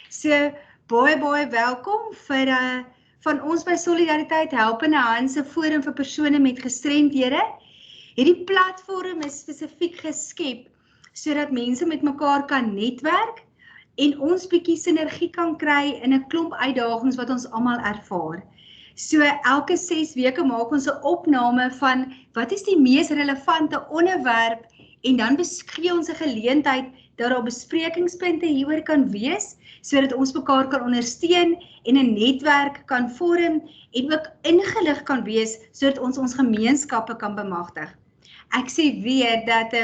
So, baie welkom vir van ons by Solidariteit Helpende Hand se forum vir persone met gestremdhede. Hierdie platform is spesifiek geskep sodat mense met mekaar kan netwerk en ons bietjie sinergie kan kry in 'n klomp uitdagings wat ons almal ervaar. So elke 6 weke maak ons 'n opname van wat is die mees relevante onderwerp en dan gee ons 'n geleentheid dat daar besprekingspunte hieroor kan wees, sodat ons mekaar kan ondersteun en 'n netwerk kan vorm en ook ingelig kan wees, sodat ons gemeenskappe kan bemagtig. Ek sê weer dat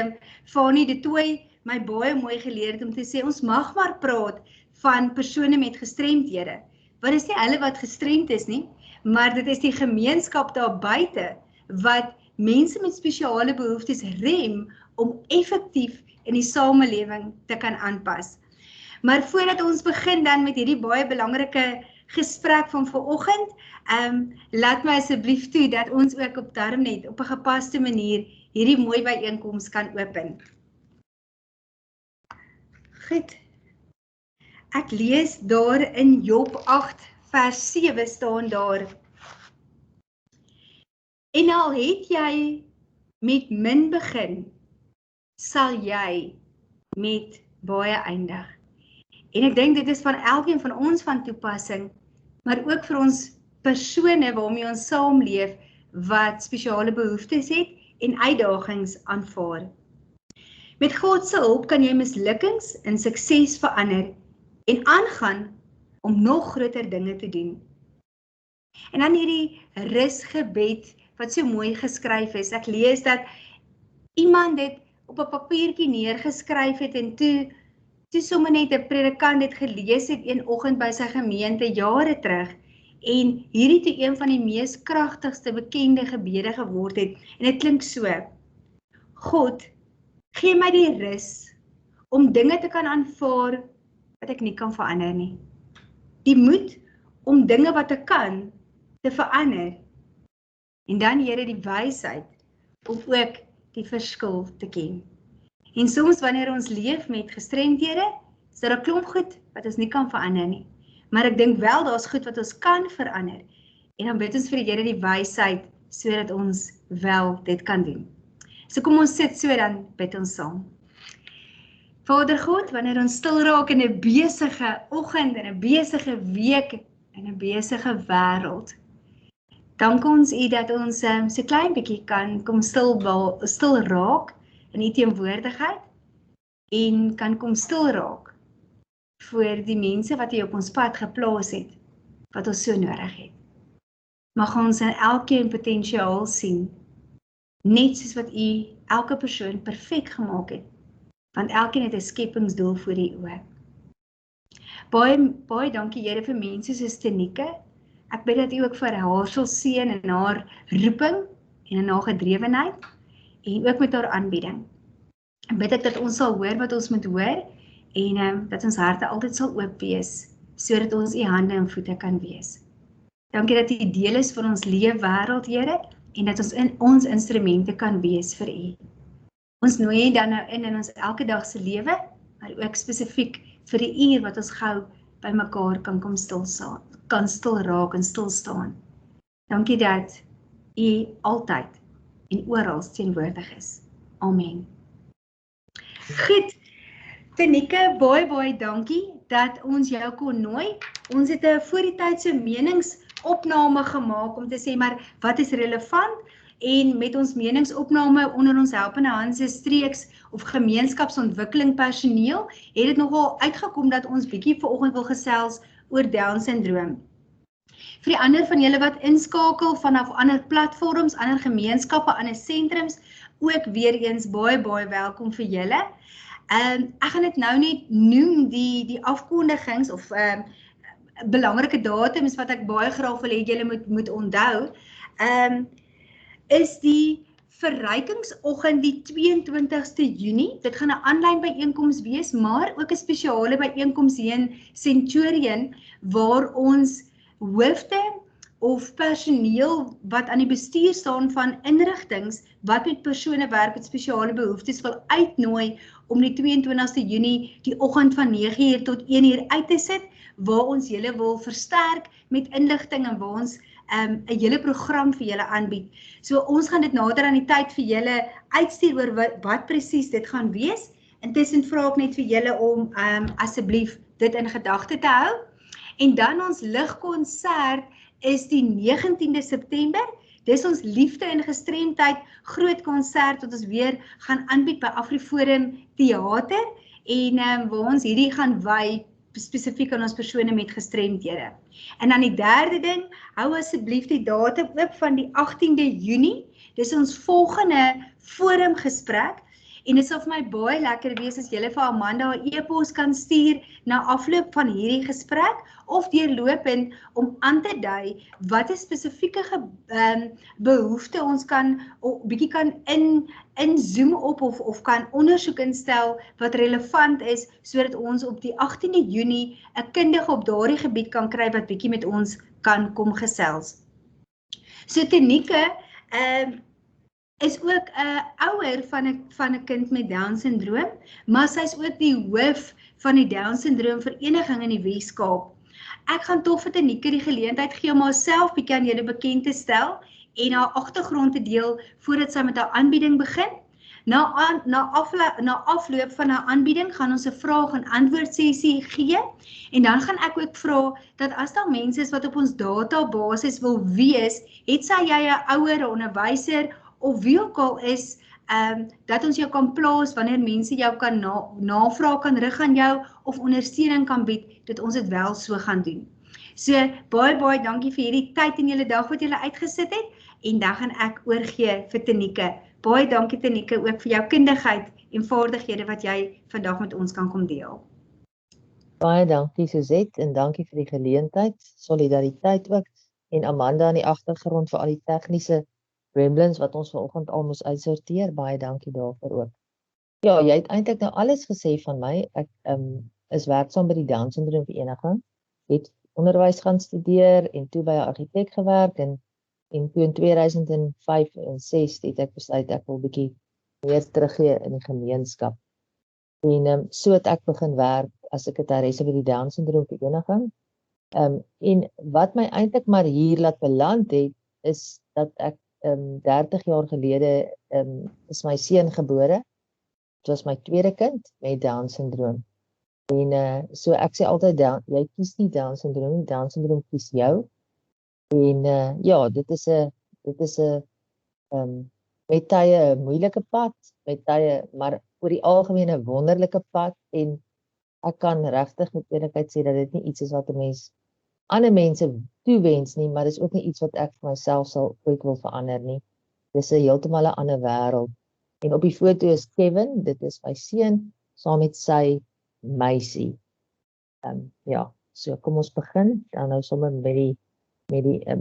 Fanie de Tooy my baie mooi geleer het om te sê, ons mag maar praat van persone met gestremdhede. Want dit is nie hulle wat gestremd is nie, maar dit is die gemeenskap daar buite wat mense met spesiale behoeftes rem om effektief in die samelewing te kan aanpas. Maar voordat ons begin dan met hierdie baie belangrike gesprek van vanoggend, laat my asseblief toe dat ons ook op Darmnet op 'n gepaste manier hierdie mooi byeenkoms kan open. Goed. Ek lees daar in Job 8 vers 7 staan daar: En al het jy met min begin, sal jy met baie eindig. En ek dink dit is van elkeen van ons van toepassing, maar ook vir ons persone waarmee ons saamleef wat spesiale behoeftes het en uitdagings aanvaar. Met God se hulp kan jy mislukkings in sukses verander en aangaan om nog groter dinge te doen. En dan hierdie rusgebed wat so mooi geskryf is. Ek lees dat iemand dit op 'n papiertjie neergeskryf het en toe sommer net 'n predikant dit gelees het een oggend by sy gemeente jare terug en hierdie toe een van die mees kragtigste bekende gebede geword het en dit klink so: God, gee my die rus om dinge te kan aanvaar wat ek nie kan verander nie. Die moed om dinge wat ek kan te verander. En dan Here die wysheid om ook die verskil te ken. En soms wanneer ons leef met gestremdhede, is daar 'n klomp goed wat ons nie kan verander nie. Maar ek dink wel daar's goed wat ons kan verander. En dan bid ons vir die Here die wysheid sodat ons wel dit kan doen. So kom ons sit so, dan bid ons saam. Vader God, wanneer ons stil raak in 'n besige oggend en 'n besige week en 'n besige wêreld, dank ons U dat ons so klein bietjie kan kom stil raak in U teenwoordigheid en kan kom stil raak vir die mense wat U op ons pad geplaas het, wat ons so nodig het. Mag ons in elkeen potensiaal sien, net soos wat U elke persoon perfek gemaak het, want elkeen het 'n skepingsdoel voor U oë. Baie dankie Here vir mense soos Tenike. Ek bid dat U ook vir haar sal seën in haar roeping en in haar gedrewenheid en ook met haar aanbieding. Ek bid dat ons sal hoor wat ons moet hoor en dat ons harte altyd sal oop wees sodat ons U hande en voete kan wees. Dankie dat U deel is van ons leefwêreld, Here, en dat ons in ons instrumente kan wees vir U. Ons nooi U dan nou in ons elke dag se lewe, maar ook spesifiek vir die uur wat ons gou by mekaar kan kom stil raak en stil staan. Dankie dat U altyd en oral teenwoordig is. Amen. Goed, Tenike, baie dankie dat ons jou kon nooi. Ons het 'n voor die tydse meningsopname gemaak om te sê, maar wat is relevant? En met ons meningsopname onder ons helpende hand se streeks of gemeenskapsontwikkeling personeel, het dit nogal uitgekom dat ons bietjie vanoggend wil gesels oor Down-sindroom. Vir die ander van julle wat inskakel vanaf ander platforms, ander gemeenskappe, ander sentrums, ook weer eens baie welkom vir julle. Ek gaan dit nou net noem die afkondigings of belangrike datums wat ek baie graag wil hê julle moet onthou. Is die verrykingsoggend die 22ste Junie. Dit gaan 'n aanlyn byeenkoms wees, maar ook 'n spesiale byeenkoms hier in Centurion waar ons hoofde of personeel wat aan die bestuur staan van inrigtings wat met persone werk met spesiale behoeftes wil uitnooi om die 22ste Junie die oggend van 9 uur tot 1 uur uit te sit, waar ons julle wil versterk met inligting en waar ons 'n hele program vir julle aanbied. So ons gaan dit nader aan die tyd vir julle uitstuur oor wat presies dit gaan wees. Intussen vra ek net vir julle om asseblief dit in gedagte te hou. En dan ons ligkonsert is die 19de September. Dis ons liefde en gestremdheid groot konsert wat ons weer gaan aanbied by Afriforum Theater en waar ons hierdie gaan wy spesifiek aan ons persone met gestremdhede. En dan die derde ding, hou asseblief die datum oop van die 18de Junie. Dis ons volgende forumgesprek. En dit sal vir my baie lekker wees as julle vir Amanda 'n e-pos kan stuur na afloop van hierdie gesprek of deurlopend om aan te dui wat 'n spesifieke behoefte ons kan bietjie kan inzoom op of kan ondersoek instel wat relevant is sodat ons op die 18de Junie 'n kundige op daardie gebied kan kry wat bietjie met ons kan kom gesels. So Tenike, is ook 'n ouer van 'n kind met Down syndroom, maar sy's ook die hoof van die Down syndroom vereniging in die Wes-Kaap. Ek gaan tog vir Tenike die geleentheid gee om haarself bietjie aan julle bekend te stel en haar agtergrond te deel voordat sy met haar aanbieding begin. Na afloop van haar aanbieding gaan ons 'n vraag en antwoord sessie gee en dan gaan ek ook vra dat as daar mense is wat op ons database wil wees, het sy jy 'n ouer, 'n onderwyser of wie ook al is, dat ons jou kan plaas wanneer mense jou kan navraag kan rig aan jou of ondersteuning kan bied, dat ons dit wel so gaan doen. So, baie dankie vir hierdie tyd in julle dag wat julle uitgesit het, en dan gaan ek oorgee vir Tenike. Baie dankie Tenike ook vir jou kundigheid en vaardighede wat jy vandag met ons kan kom deel. Baie dankie Suzette en dankie vir die geleentheid, solidariteit ook, en Amanda aan die agtergrond vir al die tegniese gremlins wat ons vanoggend al moes uitsorteer. Baie dankie daarvoor ook. Ja, jy het eintlik nou alles gesê van my. Ek is werksaam by die Down syndroom vereniging, het onderwys gaan studeer en toe by 'n argitek gewerk en toe in 2005 en 6 het ek besluit ek wil bietjie meer teruggee in die gemeenskap. En so het ek begin werk as sekretaresse by die Down syndroom vereniging. En wat my eintlik maar hier laat beland het, is dat ek 30 jaar gelede is my seun gebore. Dit was my tweede kind met Down syndroom. En so ek sê altyd, jy kies nie Down syndroom nie, Down syndroom kies jou. En ja, dit is 'n met tye 'n moeilike pad, met tye maar oor die algemeen 'n wonderlike pad, en ek kan regtig met eerlikheid sê dat dit nie iets is wat 'n mens ander mense toewens nie, maar dis ook nie iets wat ek vir myself sal ooit wil verander nie. Dis 'n heeltemal 'n ander wêreld. En op die foto is Kevin, dit is my seun, saam met sy meisie. Ja, so kom ons begin, dan nou sommer met die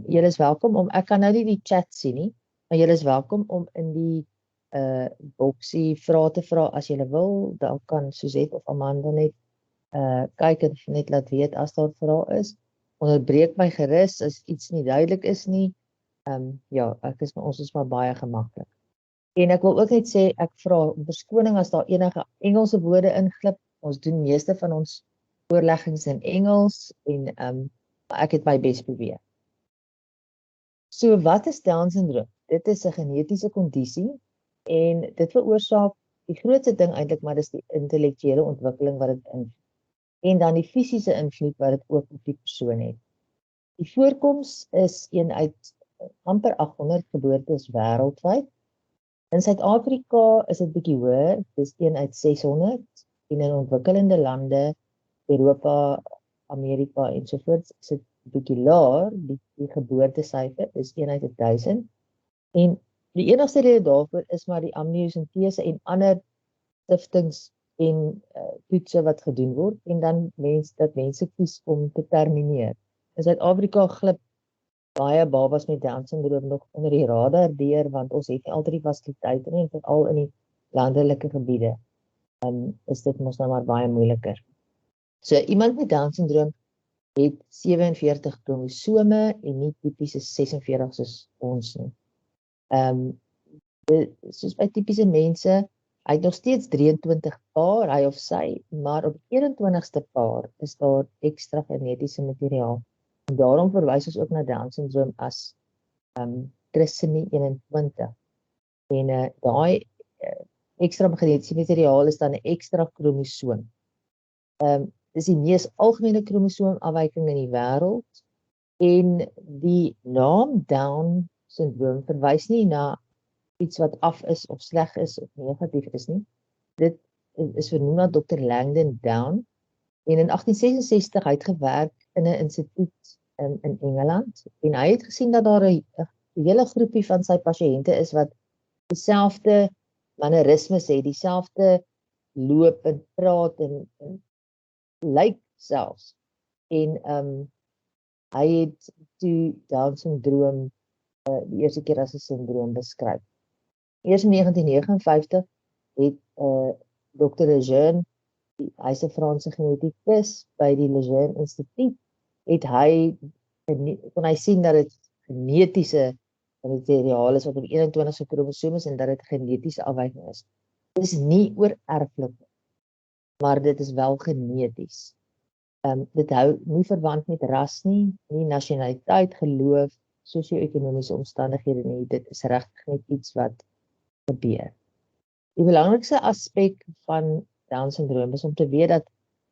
julle is welkom ek kan nou nie die chat sien nie, maar julle is welkom om in die boksie vrae te vra as julle wil. Dan kan Suzette of Amanda net kyk en net laat weet as daar vrae is. Onderbreek my gerus as iets nie duidelik is nie. Ja, ons is maar baie gemaklik. En ek wil ook net sê, ek vra om verskoning as daar enige Engelse woorde inglip. Ons doen meeste van ons voorleggings in Engels en ek het my bes probeer. So wat is Down syndroom? Dit is 'n genetiese kondisie en dit veroorsaak die grootste ding eintlik maar dis die intellektuele ontwikkeling wat dit invloed. En dan die fisiese invloed wat dit ook op die persoon het. Die voorkoms is een uit amper 800 geboortes wêreldwyd. In Suid-Afrika is dit bietjie hoër, dis 1 uit 600 en in ontwikkelende lande, Europa, Amerika ensovoorts is dit bietjie laer, die geboortesyfer is 1 uit 1000. En die enigste rede daarvoor is maar die amniosintese en ander stiftings en toetse wat gedoen word en dan dat mense kies om te termineer. In Suid-Afrika glip baie babas met Down syndroom nog onder die radar deur want ons het nie altyd die fasiliteite nie en veral in die landelike gebiede is dit mos nou maar baie moeiliker. So iemand met Down syndroom het 47 kromosome en nie tipiese 46 soos ons nie. Soos by tipiese mense, hy het nog steeds 23 paar, hy of sy, maar op 21ste paar is daar ekstra genetiese materiaal. En daarom verwys ons ook na Down-syndroom as trisomy 21. En daai ekstra genetiese materiaal is dan 'n ekstra kromosoom. Dis die mees algemene kromosoomafwyking in die wêreld en die naam Down-syndroom verwys nie na iets wat af is of sleg is of negatief is nie. Dit is vernoem na Dr. Langdon Down en in 1866 hy het gewerk in 'n instituut in Engeland en hy het gesien dat daar 'n hele groepie van sy pasiënte is wat dieselfde mannerismes het, dieselfde loop en praat en lyk selfs. En hy het toe Down-syndroom die eerste keer as 'n syndroom beskryf. Eers in 1959 het Dr. Lejeune, hy's 'n Franse genetikus by die Lejeune Instituut, kon hy sien dat dit genetiese materiaal is wat op 21ste kromosoom is en dat dit genetiese afwyking is. Dit is nie oorerflik, maar dit is wel geneties. Dit hou nie verband met ras nie, nie nasionaliteit, geloof, sosio-ekonomiese omstandighede nie. Dit is regtig net iets wat gebeur. Die belangrikste aspek van Down-syndroom is om te weet dat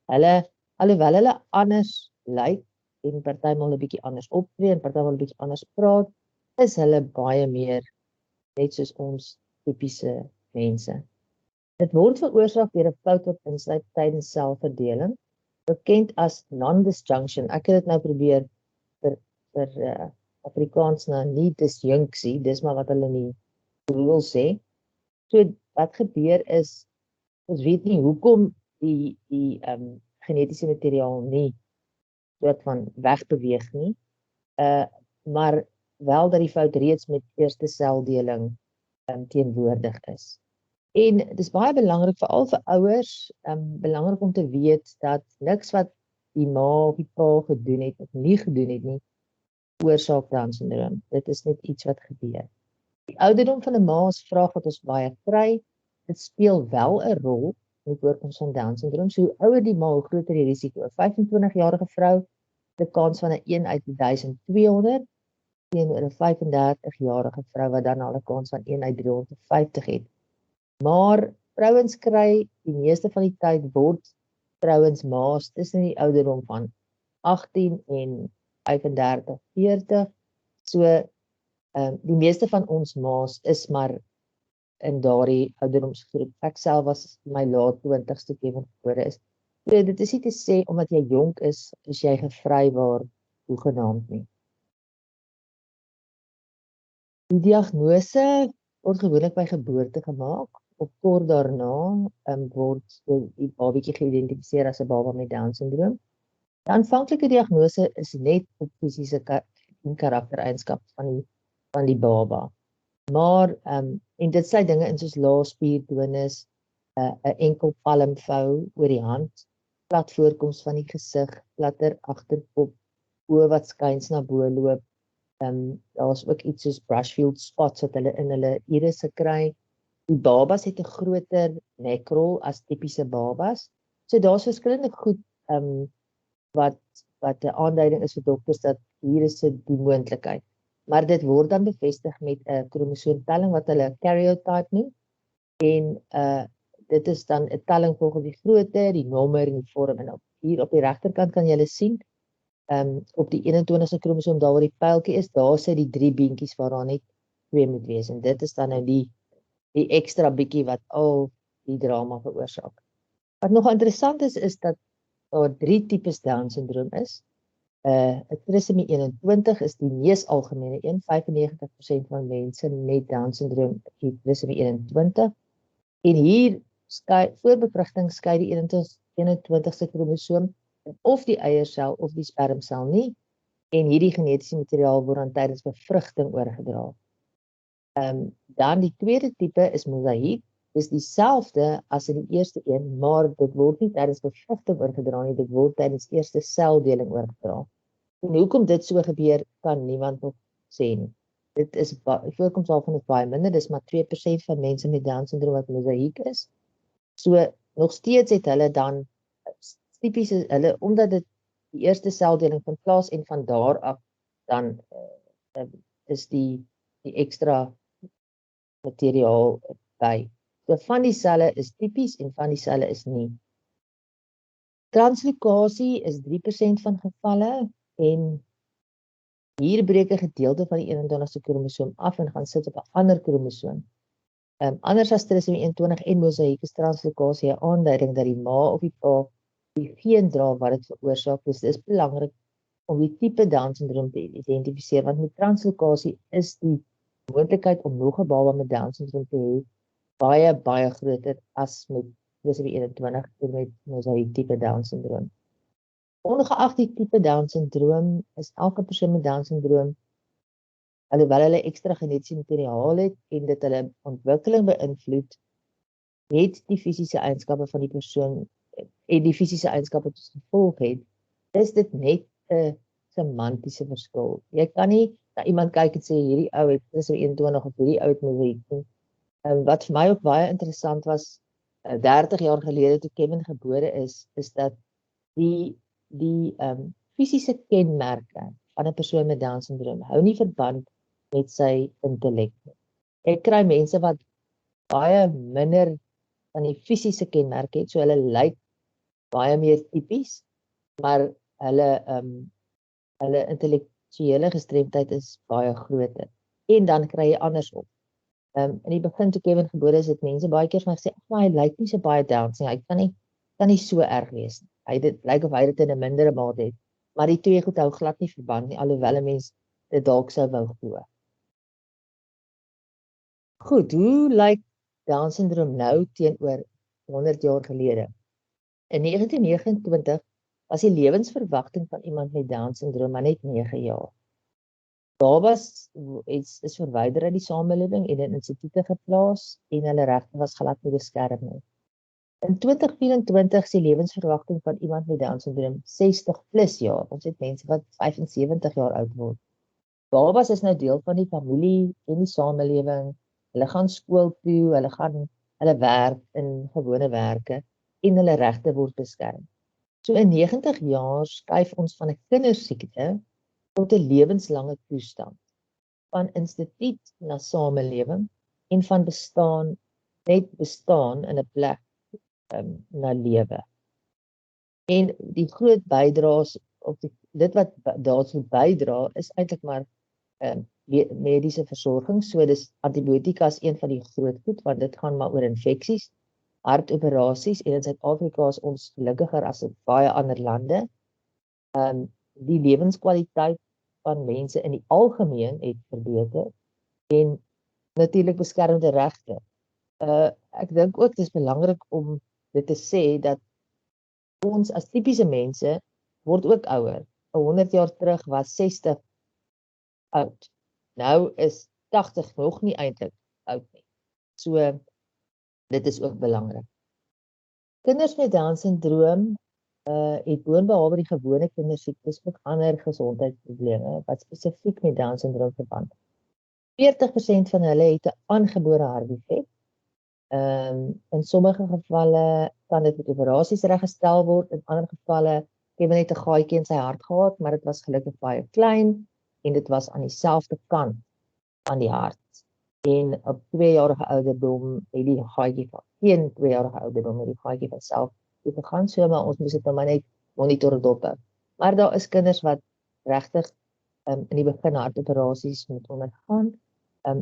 alhoewel hulle anders lyk en partymal 'n bietjie anders optree en partymal 'n bietjie anders praat, is hulle baie meer net soos ons tipiese mense. Dit word veroorsaak deur 'n fout wat insluit tydens selverdeling, bekend as non-disjunction. Ek het dit nou probeer vir Afrikaans na nie disjunksie, dis maar wat hulle nie Google sê. So wat gebeur is, ons weet nie hoekom die genetiese materiaal nie soort van wegbeweeg nie, maar wel dat die fout reeds met eerste seldeling teenwoordig is. En dit is baie belangrik, veral vir ouers, belangrik om te weet dat niks wat die ma of die pa gedoen het of nie gedoen het nie, oorsaak Down-syndroom. Dit is net iets wat gebeur. Die ouderdom van 'n ma is vraag wat ons baie kry. Dit speel wel 'n rol met voorkoms van Down-syndroom. So hoe ouer die ma, hoe groter die risiko. 'n 25-jarige vrou het 'n kans van 'n 1 uit 1200 teenoor 'n 35-jarige vrou wat dan al 'n kans van 1 uit 350 het. Maar vrouens kry die meeste van die tyd word vrouens ma's tussen die ouderdom van 18 en 35, 40. So die meeste van ons ma's is maar in daardie ouderdomsgroep. Ek self was in my laat 20s toe ek gebore is. So dit is nie te sê omdat jy jonk is jy gevrywaar hoegenaamd nie. Die diagnose word gewoonlik by geboorte gemaak. Of kort daarna word die babatjie geïdentifiseer as 'n baba met Down-syndroom. Die aanvanklike diagnose is net op fisiese karaktereienskappe van die baba. Maar en dit sluit dinge in soos lae spiertonus, 'n enkel palmvou oor die hand, plat voorkoms van die gesig, platter agterkop, oë wat skuins na bo loop. Daar's ook iets soos Brushfield spots wat hulle in hulle irisse kry. Die babas het 'n groter nekrol as tipiese babas. So daar's verskillende goed wat 'n aanduiding is vir dokters dat hier is die moontlikheid. Maar dit word dan bevestig met 'n kromosoomtelling wat hulle karyotype noem. En dit is dan 'n telling volgens die grootte, die nommer en die vorm. En hier op die regterkant kan jy hulle sien. Op die 21ste kromosoom daar waar die pyltjie is, daar sit die 3 beentjies waar daar net 2 moet wees. En dit is dan nou die ekstra bietjie wat al die drama veroorsaak. Wat nog interessant is dat daar 3 tipes Down-syndroom is. 'n Trisomy 21 is die mees algemene een. 95% van mense met Down-syndroom het Trisomy 21. En hier voor bevrugting skei die 21ste kromosoom of die eiersel of die spermsel nie. En hierdie genetiese materiaal word dan tydens bevrugting oorgedra. Dan die tweede tipe is mosaïek. Dis dieselfde as in die eerste een, maar dit word nie tydens bevruchting oorgedra nie, dit word tydens eerste seldeling oorgedra. En hoekom dit so gebeur, kan niemand nog sê nie. Dit is voorkoms daarvan is baie minder, dis maar 2% van mense met Down-sindroom wat mosaïek is. So nog steeds het hulle dan tipies hulle omdat dit die eerste seldeling vind plaas en van daar af dan is die ekstra materiaal by. So van die selle is tipies en van die selle is nie. Translokasie is 3% van gevalle en hier breek 'n gedeelte van die 21ste kromosoom af en gaan sit op 'n ander kromosoom. Anders as trisomy 21 en mosaïek is translokasie 'n aanduiding dat die ma of die pa die geen dra wat dit veroorsaak. Dus dit is belangrik om die tipe Down-sindroom te identifiseer, want met translokasie is die moontlikheid om nog 'n baba met Down-sindroom te hê baie groter as met trisomy 21 en met mosaïek tipe Down-sindroom. Ongeag die tipe Down-sindroom is elke persoon met Down-sindroom, alhoewel hulle ekstra genetiese materiaal het en dit hulle ontwikkeling beïnvloed, het die fisiese eienskappe van die persoon en die fisiese eienskappe wat gevolg het, is dit net 'n semantiese verskil. Jy kan nie na iemand kyk en sê hierdie ou het trisomy 21 of hierdie ou het mosaïek nie. Wat vir my ook baie interessant was, 30 jaar gelede toe Kevin gebore is dat die fisiese kenmerke van 'n persoon met Down-sindroom hou nie verband met sy intellek nie. Jy kry mense wat baie minder van die fisiese kenmerke het, so hulle lyk baie meer tipies, maar hulle intellektuele gestremdheid is baie groter. En dan kry jy andersom. In die begin toe Kevin gebore is, het mense baie keer vir my gesê, maar hy lyk nie so baie Downs nie, hy kan nie so erg wees nie. Dit lyk of hy dit in 'n mindere mate het, maar die twee goed hou glad nie verband nie, alhoewel 'n mens dit dalk sou wou glo. Goed, hoe lyk Down-sindroom nou teenoor 100 jaar gelede? In 1929 was die lewensverwagting van iemand met Down-sindroom maar net 9 jaar. Babas is verwyder uit die samelewing en in instituute geplaas en hulle regte was glad nie beskerm nie. In 2024 is die lewensverwagting van iemand met Down-sindroom 60 plus jaar. Ons het mense wat 75 jaar oud word. Babas is nou deel van die familie en die samelewing. Hulle gaan skool toe, hulle werk in gewone werke en hulle regte word beskerm. So in 90 jaar skuif ons van 'n kindersiekte tot 'n lewenslange toestand, van instituut na samelewing en van bestaan in 'n plek na lewe. En die groot bydraes op dit wat daartoe bydra is eintlik maar mediese versorging. So dis antibiotika is een van die groot goed, want dit gaan maar oor infeksies, hartoperasies en in Suid-Afrika is ons gelukkiger as in baie ander lande. Die lewenskwaliteit van mense in die algemeen het verbeter en natuurlik beskermde regte. Ek dink ook dis belangrik om dit te sê dat ons as tipiese mense word ook ouer. 100 jaar terug was 60 oud. Nou is 80 nog nie eintlik oud nie. So dit is ook belangrik. Kinders met Down-sindroom het boonbehalwe die gewone kindersiektes ook ander gesondheidsprobleme wat spesifiek met Down-sindroom verband. 40% van hulle het 'n aangebore hartdefek. In sommige gevalle kan dit met operasies reggestel word, in ander gevalle Kevin het 'n gaatjie in sy hart gehad, maar dit was gelukkig baie klein en dit was aan dieselfde kant van die hart. En op 2-jarige ouderdom het die gaatjie van 2-jarige ouderdom het die gaatjie van self gegaan, so maar ons moet dit nou maar net monitor dop. Maar daar is kinders wat regtig in die begin hartoperasies moet ondergaan,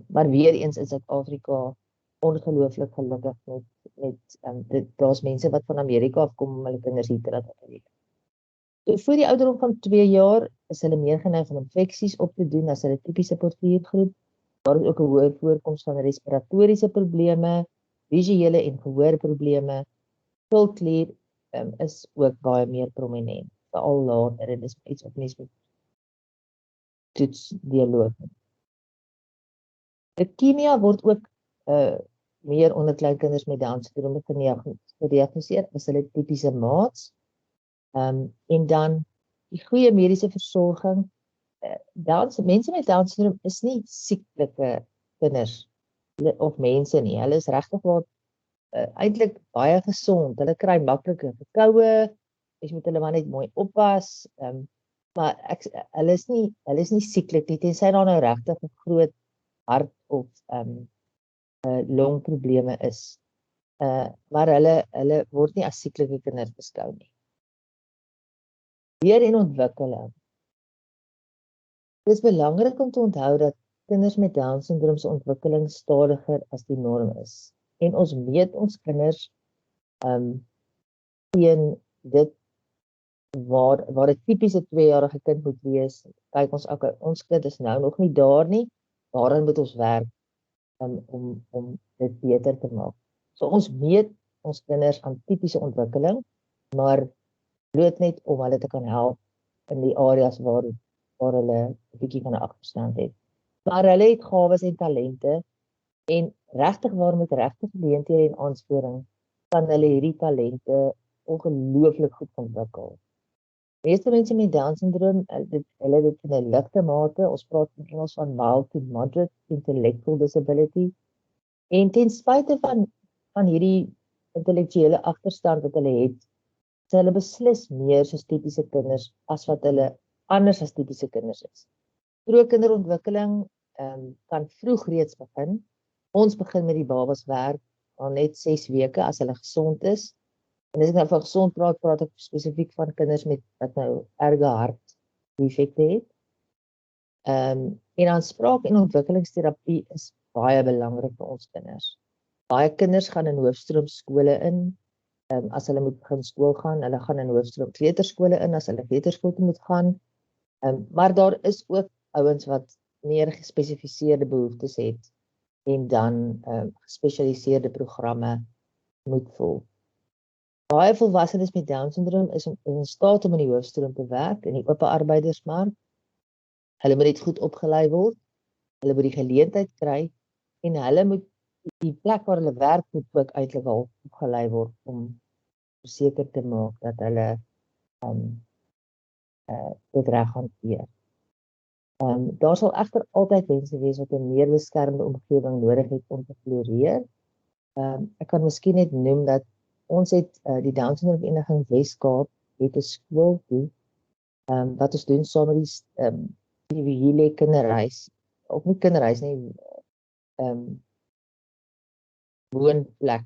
maar weer eens in Suid-Afrika ongelooflik gelukkig met daar's mense wat van Amerika afkom om hulle kinders hier te laat opneem. So voor die ouderdom van 2 jaar is hulle meer geneig om infeksies op te doen as hulle tipiese portiergroep. Daar is ook 'n hoë voorkoms van respiratoriese probleme, visuele en gehoorprobleme. Skildklier is ook baie meer prominent, veral later en dis iets wat mense moet toets deurloop. Leukemia word ook meer onder kleinkinders met Down-sindroom gediagnoseer as hulle tipiese maats. En dan die goeie mediese versorging. Mense met Down-sindroom is nie sieklike kinders of mense nie. Hulle is regtig waar eintlik baie gesond. Hulle kry maklike verkoue. Jy moet hulle maar net mooi oppas. Maar hulle is nie sieklik nie, tensy daar nou regtig 'n groot hart of longprobleme is. Maar hulle word nie as sieklike kinders beskou nie. Leer en ontwikkeling. Dit is belangrik om te onthou dat kinders met Down-sindroom se ontwikkeling stadiger as die norm is. En ons meet ons kinders teen dit waar 'n tipiese 2-jarige kind moet wees. Kyk ons kind is nou nog nie daar nie. Daarin moet ons werk om dit beter te maak. So ons meet ons kinders aan tipiese ontwikkeling, maar bloot net om hulle te kan help in die areas waar hulle 'n bietjie van 'n agterstand het. Maar hulle het gawes en talente en regtig waar met regte geleenthede en aansporing kan hulle hierdie talente ongelooflik goed ontwikkel. Meeste mense met Down-sindroom, hulle dit in 'n ligte mate, ons praat in Engels van mild to moderate intellectual disability. En ten spyte van hierdie intellektuele agterstand wat hulle het, is hulle beslis meer soos tipiese kinders as wat hulle anders as tipiese kinders is. Vroeë kinderontwikkeling kan vroeg reeds begin. Ons begin met die babas werk al net 6 weke as hulle gesond is. En as ek nou van gesond praat ek spesifiek van kinders met wat nou erge hartdefekte het. En dan spraak- en ontwikkelingsterapie is baie belangrik vir ons kinders. Baie kinders gaan in hoofstroomskole in, as hulle moet begin skool gaan. Hulle gaan in hoofstroom kleuterskole in as hulle kleuterskool toe moet gaan. Maar daar is ook ouens wat meer gespesifiseerde behoeftes het en dan gespesialiseerde programme moet volg. Baie volwassenes met Down-sindroom is in staat om in die hoofstroom te werk in die oop arbeidersmark. Hulle moet net goed opgelei word. Hulle moet die geleentheid kry en hulle moet die plek waar hulle werk moet ook eintlik al opgelei word om verseker te maak dat hulle dit reg hanteer. Daar sal egter altyd mense wees wat 'n meer beskermde omgewing nodig het om te floreer. Ek kan miskien net noem dat ons het die Down-sindroom Vereniging Wes-Kaap het 'n skool toe wat ons doen saam met die hele kinderreis, of nie kinderreis nie, woonplek.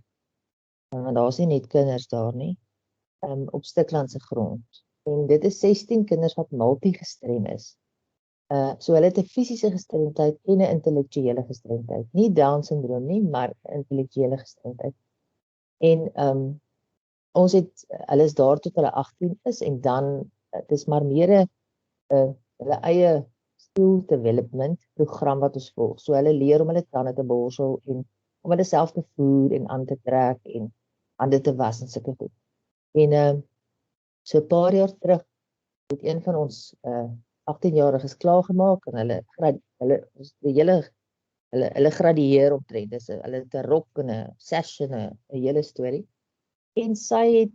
Want daar is nie net kinders daar nie, op Stiklandse grond. En dit is 16 kinders wat multigestrem is. So hulle het 'n fisiese gestremdheid en 'n intellektuele gestremdheid. Nie Down-sindroom nie, maar 'n intellektuele gestremdheid. En hulle is daar tot hulle 18 is en dan dis maar meer 'n hulle eie skill development program wat ons volg. So hulle leer om hulle tande te borsel en om hulle self te voer en aan te trek en hande te was en sulke goed. En so 'n paar jaar terug het een van ons 18-jariges klaargemaak en hulle gradueer omtrent. Dis hulle het 'n rok en 'n sash en 'n hele storie. En sy het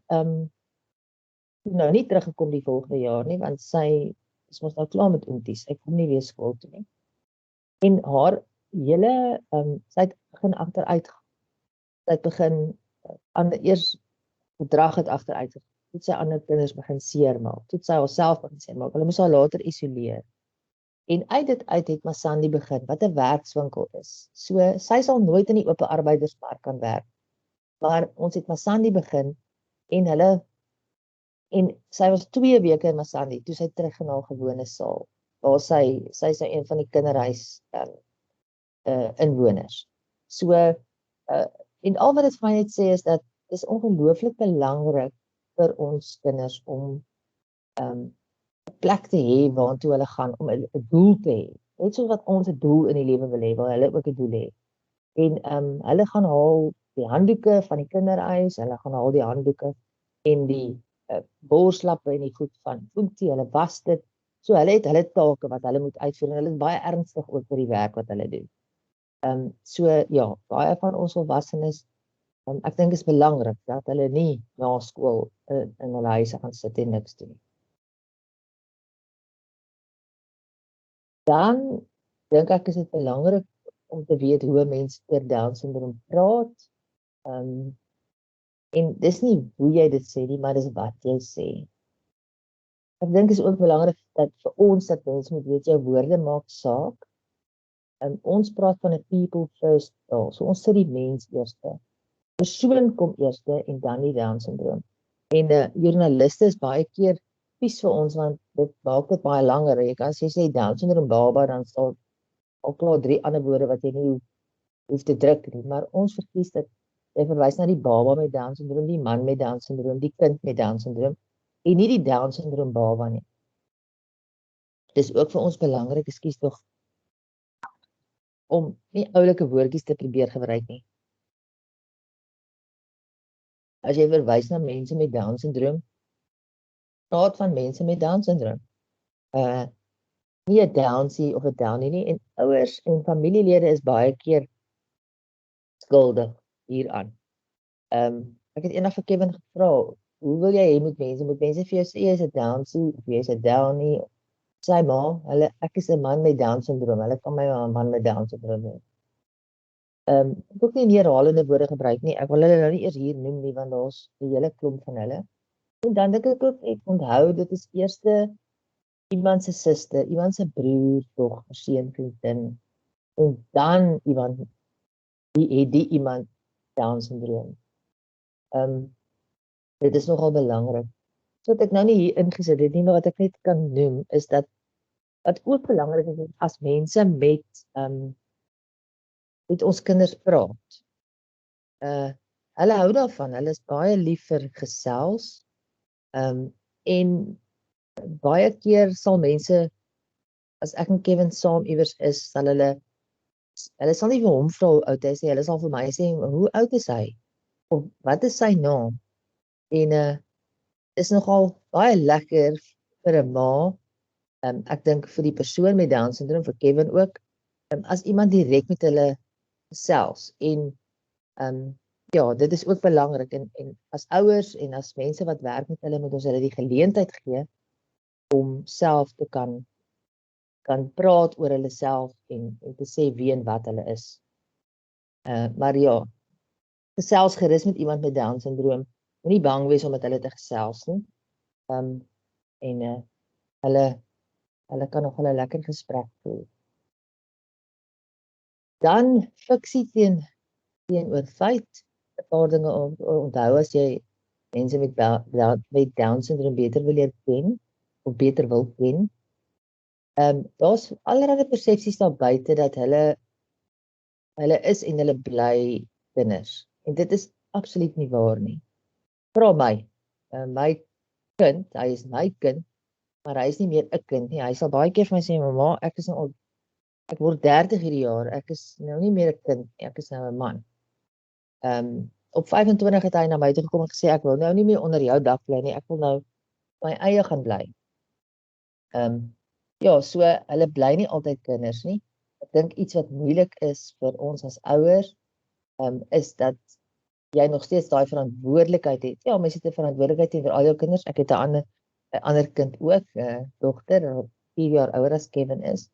nou nie teruggekom die volgende jaar nie, want sy is mos nou klaar met oomties. Sy kom nie weer skool toe nie. En haar hele sy het begin agteruit. Sy het begin eers gedrag het agteruit. Toe sy ander kinders begin seermaak. Toe sy haarself begin seermaak. Hulle moes haar later isoleer. En uit dit het Masandi begin, wat 'n werkswinkel is. So sy sal nooit in die oop arbeidersmark kan werk. Maar ons het Masandi begin en sy was 2 weke in Masandi toe sy terug in haar gewone saal. Waar sy is een van die kinderhuis inwoners. So en al wat dit vir my net sê is dat dis ongelooflik belangrik vir ons kinders om 'n plek te hê waartoe hulle gaan om 'n doel te hê. Net soos wat ons 'n doel in die lewe wil hê, wil hulle ook 'n doel hê. En hulle gaan haal die handdoeke van die kinderhuis, hulle gaan haal die handdoeke en die borslappe en die goed van Boetie, hulle was dit. So hulle het hulle take wat hulle moet uitvoer en hulle is baie ernstig oor die werk wat hulle doen. So ja, baie van ons volwassenes, ek dink is belangrik dat hulle nie na skool in hulle huise gaan sit en niks doen nie. Dan dink ek is dit belangrik om te weet hoe mense oor Down syndroom praat. En dis nie hoe jy dit sê nie, maar dis wat jy sê. Ek dink is ook belangrik dat vir ons dat mense moet weet jou woorde maak saak. Ons praat van 'n people first taal. So ons sit die mens eerste. Persoon kom eerste en dan die Down syndroom. En joernaliste is baie keer vies vir ons want dit maak dit baie langer. Jy kan as jy sê Down syndroom baba dan sal al klaar 3 ander woorde wat jy nie hoef te druk nie, maar ons verkies dat jy verwys na die baba met Down syndroom, die man met Down syndroom, die kind met Down syndroom en nie die Down syndroom baba nie. Dis ook vir ons belangrik, ekskuus tog, om nie oulike woordjies te probeer gebruik nie. As jy verwys na mense met Down syndroom, praat van mense met Down syndroom. Nie 'n Downsie of 'n Downie nie, en ouers en familielede is baie keer skuldig hieraan. Ek het eendag vir Kevin gevra, hoe wil jy hê moet mense vir jou sê jy is 'n Downsie of jy is 'n Downie? Sy ma, ek is 'n man met Down syndroom, hulle kan my 'n man met Down syndroom hê. Ek wil nie meer herhalende woorde gebruik nie. Ek wil hulle nou nie eers hier noem nie, want daar's 'n hele klomp van hulle. En dan dink ek ook net onthou, dit is eerste iemand se suster, iemand se broer, dogter, seun, vriendin, en dan iemand die iemand Down syndroom. Dit is nogal belangrik. So wat ek nou nie hier ingesit het nie, maar wat ek net kan noem is dat wat ook belangrik is as mense met ons kinders praat. Hulle hou daarvan, hulle is baie lief vir gesels. En baie keer sal mense, as ek en Kevin saam iewers is, sal hulle sal nie vir hom vra hoe oud hy is, hulle sal vir my sê, hoe oud is hy? Of wat is sy naam? En is nogal baie lekker vir 'n ma. Ek dink vir die persoon met Down syndroom, vir Kevin ook, as iemand direk met hulle gesels. En ja, dit is ook belangrik. En as ouers en as mense wat werk met hulle, moet ons hulle die geleentheid gee om self te kan praat oor hulle self en te sê wie en wat hulle is. Maar ja, gesels gerus met iemand met Down syndroom. Moenie bang wees om met hulle te gesels nie. En hulle kan nog 'n lekker gesprek voer. Dan fiksie teenoor feit. 'n Paar dinge om onthou as jy mense met Down syndroom beter wil leer ken of beter wil ken. Daar's allerlei persepsies daar buite dat hulle is en hulle bly kinders. En dit is absoluut nie waar nie. Vra my. My kind, hy is my kind, maar hy is nie meer 'n kind nie. Hy sal baie keer vir my sê, mamma, ek word 30 hierdie jaar, ek is nou nie meer 'n kind nie, ek is nou 'n man. Op 25 het hy na my toe gekom en gesê, ek wil nou nie meer onder jou dak bly nie, ek wil nou my eie gaan bly. Ja, so hulle bly nie altyd kinders nie. Ek dink iets wat moeilik is vir ons as ouers, is dat jy nog steeds daai verantwoordelikheid het. Ja, mens het 'n verantwoordelikheid teenoor al jou kinders. Ek het 'n ander kind ook, 'n dogter wat 4 jaar ouer as Kevin is.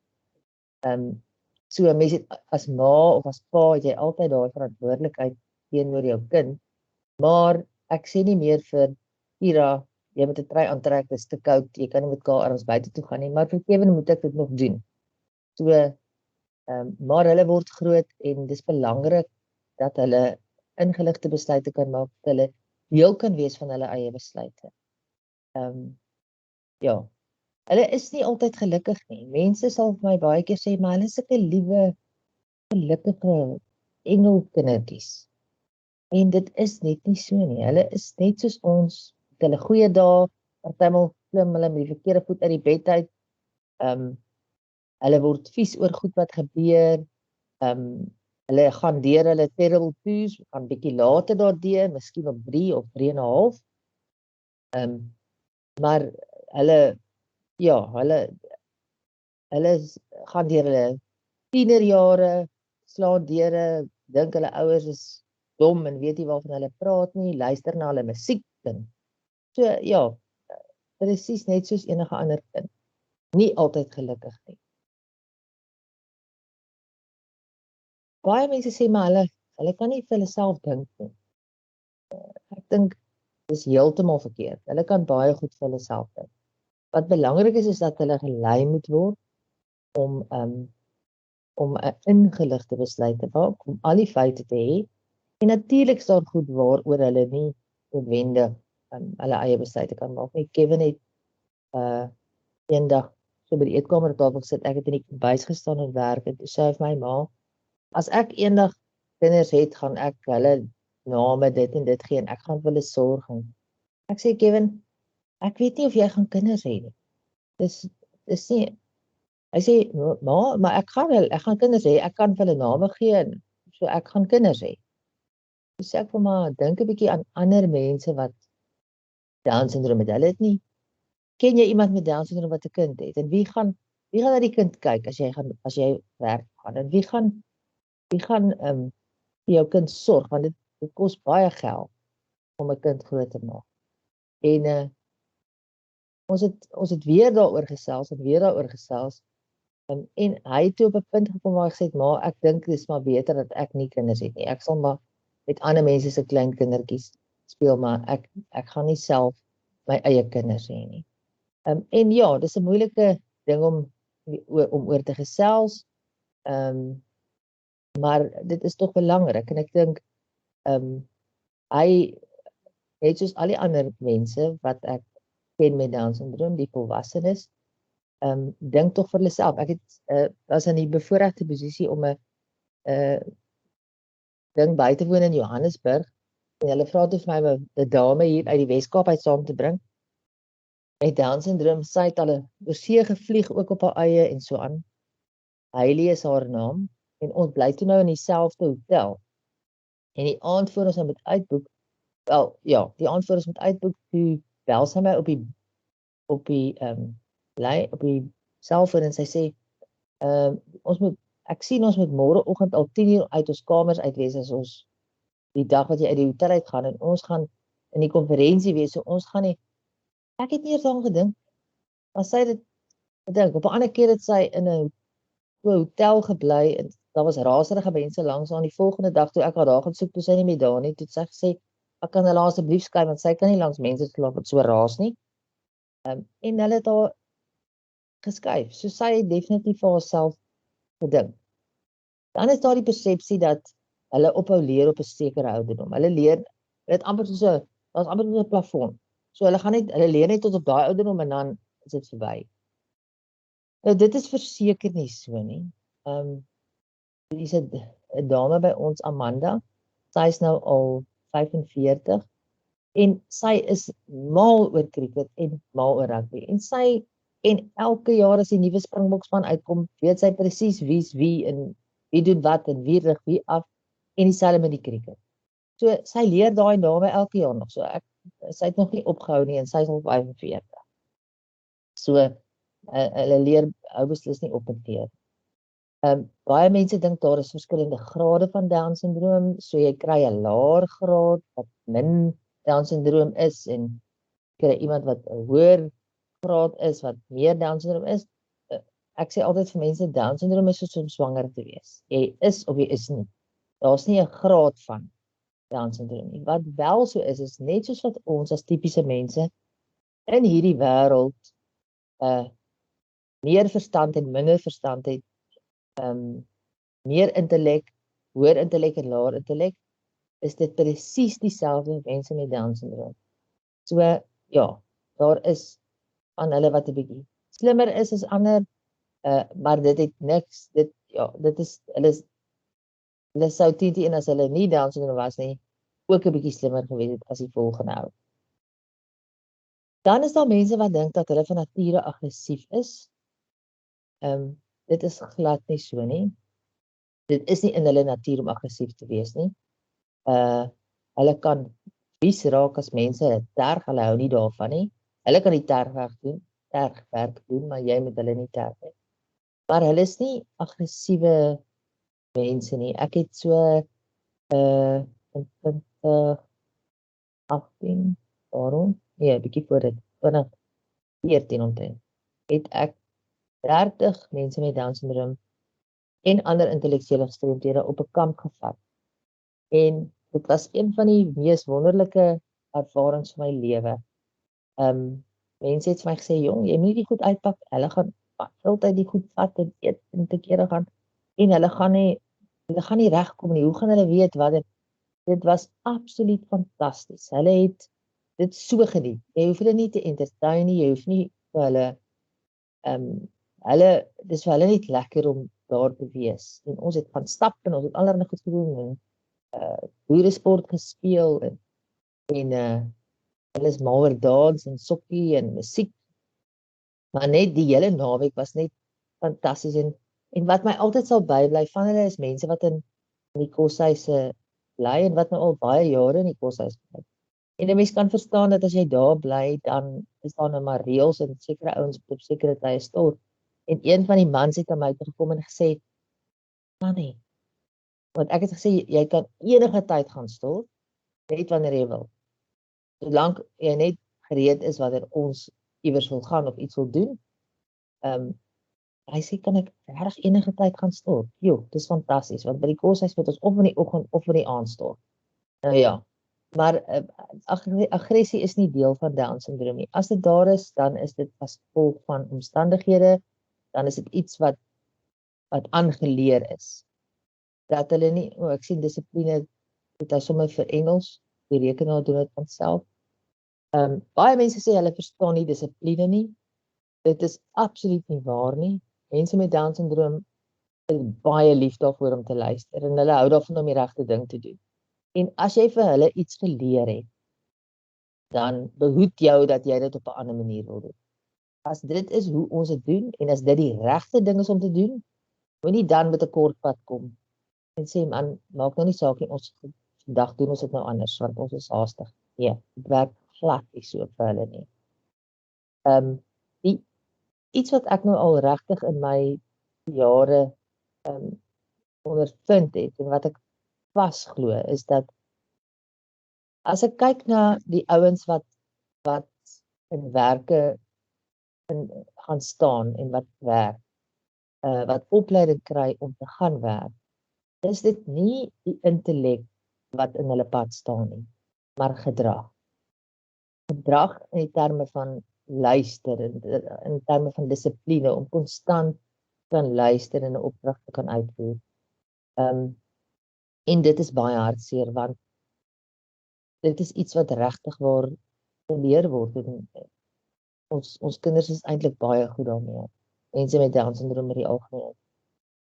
So mens het as ma of as pa het jy altyd daai verantwoordelikheid teenoor jou kind. Maar ek sê nie meer vir Ira, jy moet 'n trui aantrek, dit is te koud, jy kan nie met kaars buite toe gaan nie, maar vir Kevin moet ek dit nog doen. So maar hulle word groot en dis belangrik dat hulle ingeligte besluite kan maak, dat hulle deel kan wees van hulle eie besluite. Ja, hulle is nie altyd gelukkig nie. Mense sal vir my baie keer sê, maar hulle is sulke liewe, gelukkige engelkindertjies. En dit is net nie so nie. Hulle is net soos ons, met hulle goeie dae, partymal klim hulle met die verkeerde voet uit die bed uit. Hulle word vies oor goed wat gebeur. Hulle gaan deur hulle terrible twos, gaan bietjie later daardeur, miskien op 3 of 3,5. Maar hulle gaan deur hulle tienerjare, slaan deure, dink hulle ouers is dom en weet nie waarvan hulle praat nie, luister na hulle musiek en so ja, presies net soos enige ander kind. Nie altyd gelukkig nie. Baie mense sê maar hulle kan nie vir hulle self dink nie. Ek dink dis heeltemal verkeerd. Hulle kan baie goed vir hulle self dink. Wat belangrik is dat hulle gelei moet word om 'n ingeligte besluit te maak, om al die feite te hê. En natuurlik is daar goed waaroor hulle nie noodwendig hulle eie besluite kan maak nie. Kevin het eendag so by die eetkamertafel gesit, ek het in die kombuis gestaan en werk en toe sê hy vir my ma, as ek eendag kinders het, gaan ek hulle name dit en dit gee en ek gaan vir hulle sorg. Ek sê Kevin, ek weet nie of jy gaan kinders hê nie. Dis nie. Hy sê ma, maar ek gaan kinders hê, ek kan vir hulle name gee en so ek gaan kinders hê. Dus ek vir maar dink 'n bietjie aan ander mense wat Down syndroom het. Hulle het nie. Ken jy iemand met Down syndroom wat 'n kind het? En wie gaan na die kind kyk as jy werk gaan? En wie gaan vir jou kind sorg, want dit kos baie geld om 'n kind groot te maak. En ons het weer daaroor gesels en hy het toe op 'n punt gekom waar hy gesê het, maar ek dink dis maar beter dat ek nie kinders het nie. Ek sal maar met ander mense se klein kindertjies speel, maar ek gaan nie self my eie kinders hê nie. En ja, dis 'n moeilike ding om oor te gesels. Maar dit is tog belangrik en ek dink hy het soos al die ander mense wat ek ken met Down syndroom, die volwassenes, dink tog vir hulle self. Ek het was in die bevoorregte posisie om 'n ding by te woon in Johannesburg en hulle vra toe vir my 'n dame hier uit die Weskaap uit saam te bring. Met Down syndroom, sy het al oor see gevlieg ook op haar eie en so aan. Hailey is haar naam en ons bly toe nou in dieselfde hotel. En die aand voor ons moet uitboek, toe bel sy my op die selfoon en sy sê ek sien ons moet môreoggend al 10:00 uit ons kamers uit wees as ons die dag wat jy uit die hotel uit gaan en ons gaan in die konferensie wees, so ons gaan nie. Ek het nie eers daaraan gedink. Maar sy het dit gedink. Op 'n ander keer het sy in 'n hotel gebly en daar was raserige mense langs haar. Die volgende dag toe ek haar daar gaan soek, toe sy nie meer daar nie, toe sy gesê, ek kan hulle asseblief skei want sy kan nie langs mense slaap wat so raas nie. En hulle het haar geskuif. So sy het definitief vir haarself gedink. Dan is daar die persepsie dat hulle ophou leer op 'n sekere ouderdom. Hulle leer dit amper soos 'n plafon. So hulle leer net tot op daai ouderdom en dan is dit verby. Nou dit is verseker nie so nie. Daar is 'n dame by ons, Amanda. Sy is nou al 45 en sy is mal oor cricket en mal oor rugby. En elke jaar as die nuwe Springbokspan uitkom, weet sy presies wie's wie en wie doen wat en wie rig wie af en dieselfde met die cricket. So sy leer daai name elke jaar nog. So sy het nog nie opgehou nie en sy is al 45. So hulle hou beslis nie op met leer. Baie mense dink daar is verskillende grade van Down syndroom, so jy kry 'n laer graad wat min Down syndroom is en kry iemand wat 'n hoër graad is wat meer Down syndroom is. Ek sê altyd vir mense, Down syndroom is soos om swanger te wees. Jy is of jy is nie. Daar's nie 'n graad van Down syndroom nie. Wat wel so is net soos wat ons as tipiese mense in hierdie wêreld meer verstand en minder verstand het, meer intellek, hoër intellek en laer intellek, is dit presies dieselfde mense met Down syndroom. So ja, daar is aan hulle wat 'n bietjie slimmer is as ander, maar dit het niks, hulle sou teen as hulle nie Down syndroom was nie, ook 'n bietjie slimmer gewees het as die volgende ou. Dan is daar mense wat dink dat hulle van nature aggressief is. Dit is glad nie so nie. Dit is nie in hulle natuur om aggressief te wees nie. Hulle kan vies raak as mense terg, hulle hou nie daarvan nie. Hulle kan die tergwerk doen, maar jy moet hulle nie terg nie. Maar hulle is nie aggressiewe mense nie. Ek het so in 2018 daarom, nee, bietjie voor dit, 2014 omtrent, het ek 30 mense met Down syndroom en ander intellektuele gestremdhede op 'n kamp gevat. En dit was een van die mees wonderlike ervarings van my lewe. Mense het vir my gesê, jong, jy moet die goed uitpak. Hulle gaan altyd die goed vat en eet en te kere gaan. En hulle gaan nie regkom nie. Hoe gaan hulle weet wat dit was absoluut fantasties. Hulle het dit so geniet. Jy hoef hulle nie te entertain nie, jy hoef nie vir hulle dis vir hulle net lekker om daar te wees. En ons het gaan stap en ons het allerlei goed gedoen en boeresport gespeel en hulle is mal oor dans en sokkie en musiek. Maar net die hele naweek was net fantasties en wat my altyd sal bybly van hulle is mense wat in die koshuise bly en wat nou al baie jare in die koshuis bly. En 'n mens kan verstaan dat as jy daar bly, dan is daar nou maar reëls en sekere ouens op sekere tye stort. En een van die mans het aan my gekom en gesê, "Tannie, want ek het gesê jy kan enige tyd gaan stort, net wanneer jy wil. Solank jy net gereed is wanneer ons iewers wil gaan of iets wil doen." Hy sê, "Kan ek regtig enige tyd gaan stort?" Jo, dis fantasties, want by die koshuis moet ons of in die oggend of in die aand stort. Nou ja, maar aggressie is nie deel van Down syndroom nie. As dit daar is, dan is dit as gevolg van omstandighede, dan is dit iets wat aangeleer is. Dat hulle nie, ek sien dissipline, het hy sommer vir Engels, die rekenaar doen dit van self. Baie mense sê hulle verstaan nie dissipline nie. Dit is absoluut nie waar nie. Mense met Down syndroom is baie lief daarvoor om te luister en hulle hou daarvan om die regte ding te doen. En as jy vir hulle iets geleer het, dan behoed jou dat jy dit op 'n ander manier wil doen. As dit is hoe ons dit doen en as dit die regte ding is om te doen, moenie dan met 'n kort pad kom en sê, "Man, maak nou nie saak nie, ons vandag doen ons dit nou anders want ons is haastig." Nee, dit werk glad nie so vir hulle nie. Iets wat ek nou al regtig in my jare ondervind het en wat ek vasglo is dat as ek kyk na die ouens wat in werke gaan staan en wat werk, wat opleiding kry om te gaan werk, is dit nie die intellek wat in hulle pad staan nie, maar gedrag. Gedrag in terme van luister, in terme van dissipline, om konstant kan luister en 'n opdrag te kan uitvoer. En dit is baie hartseer, want dit is iets wat regtig waar geleer word. En ons kinders is eintlik baie goed daarmee. Mense met Down syndroom in die algemeen.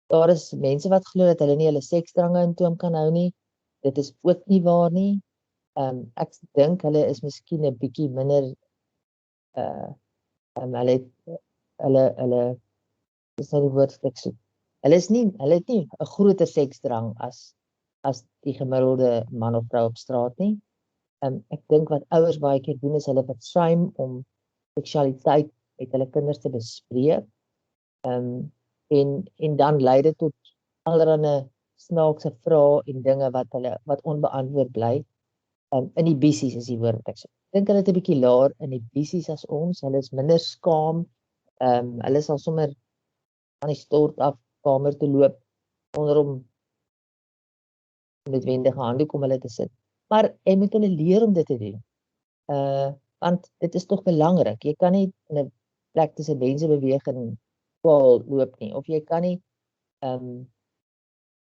Daar is mense wat glo dat hulle nie hulle seksdrange in toom kan hou nie. Dit is ook nie waar nie. Ek dink hulle is miskien 'n bietjie minder hulle dis nou die woord ek soek. Hulle het nie 'n groter seksdrang as die gemiddelde man of vrou op straat nie. Ek dink wat ouers baie keer doen is hulle versuim om seksualiteit met hulle kinders te bespreek. En dan lei dit tot allerlei snaakse vrae en dinge wat onbeantwoord bly. Inhibisies is die woord wat ek sê. Ek dink hulle het 'n bietjie laer inhibisies as ons. Hulle is minder skaam. Hulle sal sommer aan die stort af kamer toe loop sonder om noodwendige handdoek om hulle te sit. Maar jy moet hulle leer om dit te doen. Want dit is tog belangrik. Jy kan nie in 'n plek tussen mense beweeg en loop nie. Of jy kan nie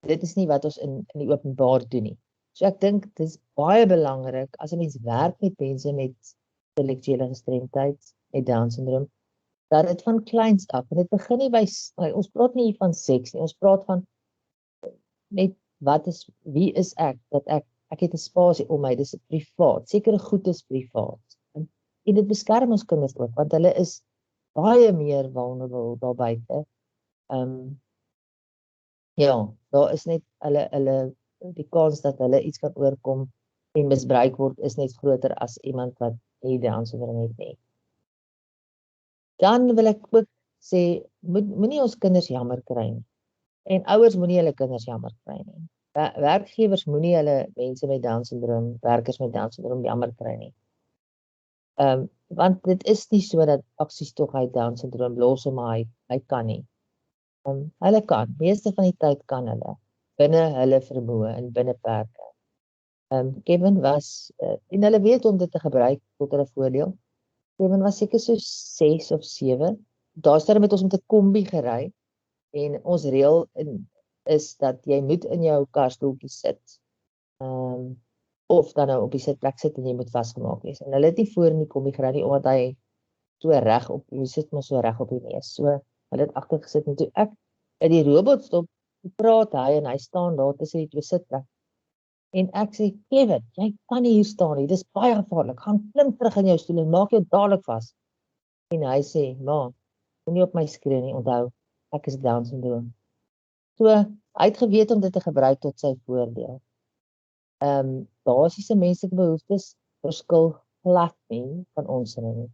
dit is nie wat ons in die openbaar doen nie. So ek dink dit is baie belangrik as 'n mens werk met mense met intellektuele gestremdheid, met Down syndroom, dat dit van kleins af, en dit begin nie by, ons praat nie van seks nie, ons praat van net wie is ek, dat ek het 'n spasie om my, dis privaat, sekere goed is privaat. En dit beskerm ons kinders ook, want hulle is baie meer vulnerable daar buite. Ja, daar is net die kans dat hulle iets kan oorkom en misbruik word is net groter as iemand wat nie Down syndroom het nie. Dan wil ek ook sê, moenie ons kinders jammer kry nie. En ouers moenie hulle kinders jammer kry nie. Werkgewers moenie hulle mense met Down-sindroom, werkers met Down-sindroom jammer kry nie. Want dit is nie so dat aksies tog hy Down-sindroom los hom, maar hy kan nie. Hulle kan, meeste van die tyd kan hulle, binne hulle vermoë en binne perke. Kevin was, en hulle weet om dit te gebruik tot hulle voordeel. Kevin was seker so 6 of 7. Daar staan met ons met 'n kombi gery en ons reël is dat jy moet in jou karstoeltjie sit. Of dan nou op die sitplek sit en jy moet vasgemaak wees. En hulle het nie voor in die kombi gery nie omdat hy so reg op, jy sit maar so reg op die neus. So hulle het agter gesit en toe ek in die robot stop, praat hy en hy staan daar tussen die twee sitplekke. En ek sê, Kevin, jy kan nie hier staan nie, dis baie gevaarlik, gaan klim terug in jou stoel en maak jou dadelik vas. En hy sê, ma, moenie op my skree nie, onthou, ek is Down-sindroom. So, hy het geweet om dit te gebruik tot sy voordeel. Basiese menslike behoeftes verskil glad nie van ons nie.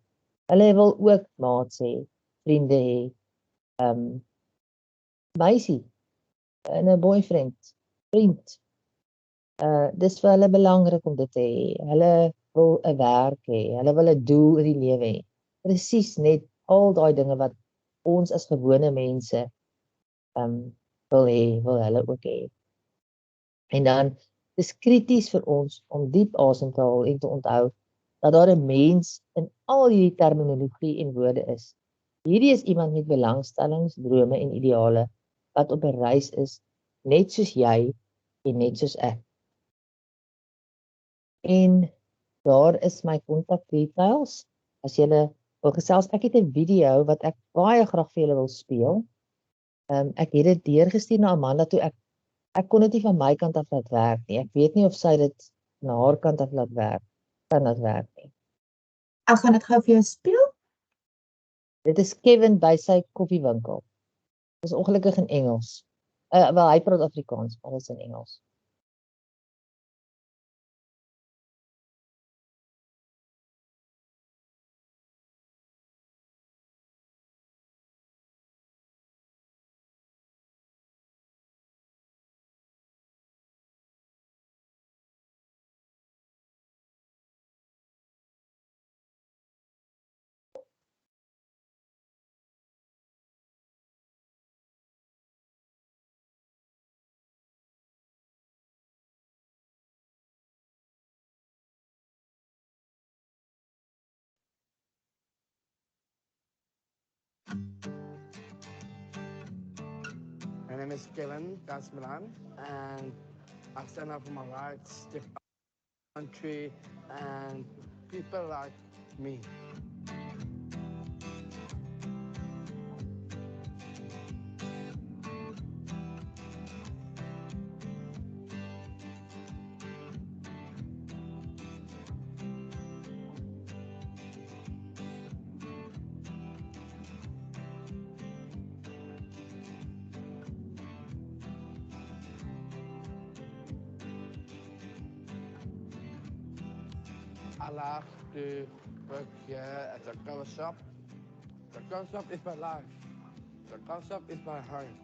Hulle wil ook maats hê, vriende hê, meisie, en 'n boyfriend, vriend. Dis vir hulle belangrik om dit te hê. Hulle wil 'n werk hê, hulle wil 'n doel in die lewe hê. Presies net al daai dinge wat ons as gewone mense wil hê, wil hulle ook hê. En dan dis krities vir ons om diep asem te haal en te onthou dat daar 'n mens in al hierdie terminologie en woorde is. Hierdie is iemand met belangstellings, drome en ideale wat op 'n reis is, net soos jy en net soos ek. En daar is my kontakdetails. As julle wil gesels, ek het 'n video wat ek baie graag vir julle wil speel. Ek het dit deurgestuur na Amanda toe ek kon dit nie van my kant af laat werk nie. Ek weet nie of sy dit na haar kant af laat werk. Kan dit werk nie. Ek gaan dit gou vir jou speel. Dit is Kevin by sy koffiewinkel. Dit is ongelukkig in Engels. Wel, hy praat Afrikaans, maar dit is in Engels. My name is Kevin Kasmilan, and I stand up for my rights, the country, and people like me. I love to work here at the cover shop. The cover shop is my life. The cover shop is my home.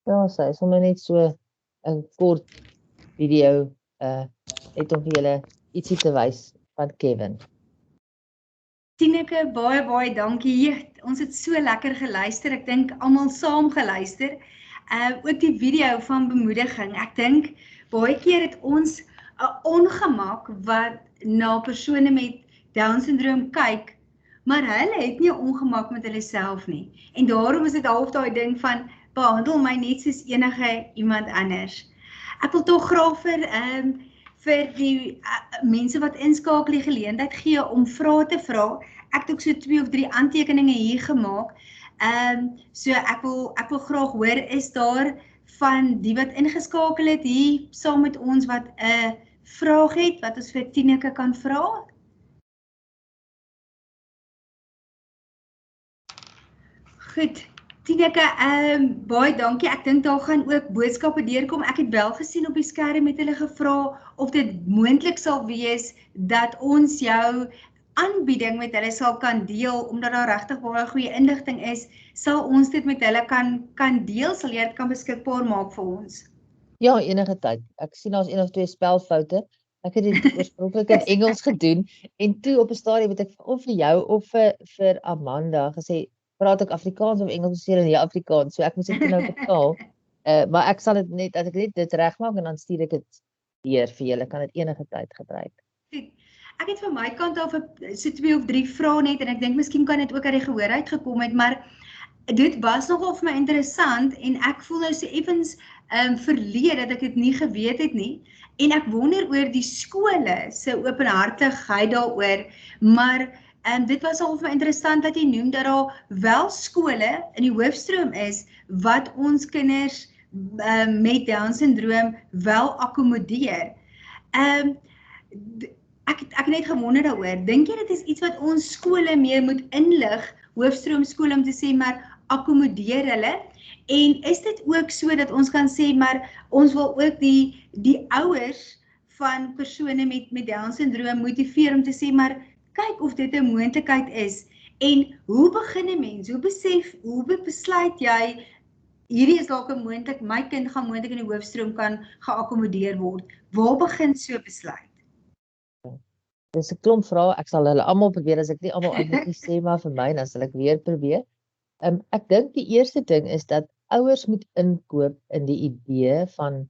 Ja, sy is sommer net so 'n kort video, net om vir julle ietsie te wys van Kevin. Tineke, baie dankie. Ons het so lekker geluister. Ek dink almal saam geluister. Ook die video van bemoediging. Ek dink baie keer het ons 'n ongemak wat na persone met Down-sindroom kyk, maar hulle het nie 'n ongemak met hulle self nie. En daarom is dit half daai ding van behandel my net soos enige iemand anders. Ek wil tog graag vir die mense wat inskakel die geleentheid gee om vrae te vra. Ek het ook so 2 of 3 aantekeninge hier gemaak. So ek wil graag hoor, is daar van die wat ingeskakel het hier saam met ons wat 'n vraag het wat ons vir Tineke kan vra? Goed, Tineke, baie dankie. Ek dink daar gaan ook boodskappe deurkom. Ek het wel gesien op die skerm met hulle gevra of dit moontlik sal wees dat ons jou aanbieding met hulle sal kan deel, omdat daar regtig baie goeie inligting is, sal ons dit met hulle kan deel, sal jy dit kan beskikbaar maak vir ons? Ja, enige tyd. Ek sien daar's 1 of 2 spelfoute. Ek het dit oorspronklik in Engels gedoen en toe op 'n stadium het ek of vir jou of vir Amanda gesê, praat ek Afrikaans of Engels, sê hulle nee Afrikaans, so ek moet dit nou vertaal. Maar ek sal dit net, as ek net dit regmaak en dan stuur ek dit weer vir julle, kan dit enige tyd gebruik. Ek het van my kant af so 2 of 3 vrae net en ek dink miskien kan dit ook uit die gehoor uitgekom het, maar dit was nogal vir my interessant en ek voel nou so effens verleed dat ek dit nie geweet het nie. En ek wonder oor die skole se openhartigheid daaroor, maar dit was al vir my interessant dat jy noem dat daar wel skole in die hoofstroom is wat ons kinders met Down-sindroom wel akkommodeer. Ek het net gewonder daaroor. Dink jy dit is iets wat ons skole meer moet inlig, hoofstroomskole, om te sê maar akkommodeer hulle? En is dit ook so dat ons kan sê maar ons wil ook die ouers van persone met Down-sindroom motiveer om te sê maar kyk of dit 'n moontlikheid is. En hoe begin 'n mens? Hoe besluit jy hierdie is dalk 'n moontlik, my kind gaan moontlik in die hoofstroom kan geakkommodeer word. Waar begin so besluit? Dis 'n klomp vrae. Ek sal hulle almal probeer, as ek nie almal antwoord sê maar vir my, dan sal ek weer probeer. Ek dink die eerste ding is dat ouers moet inkoop in die idee van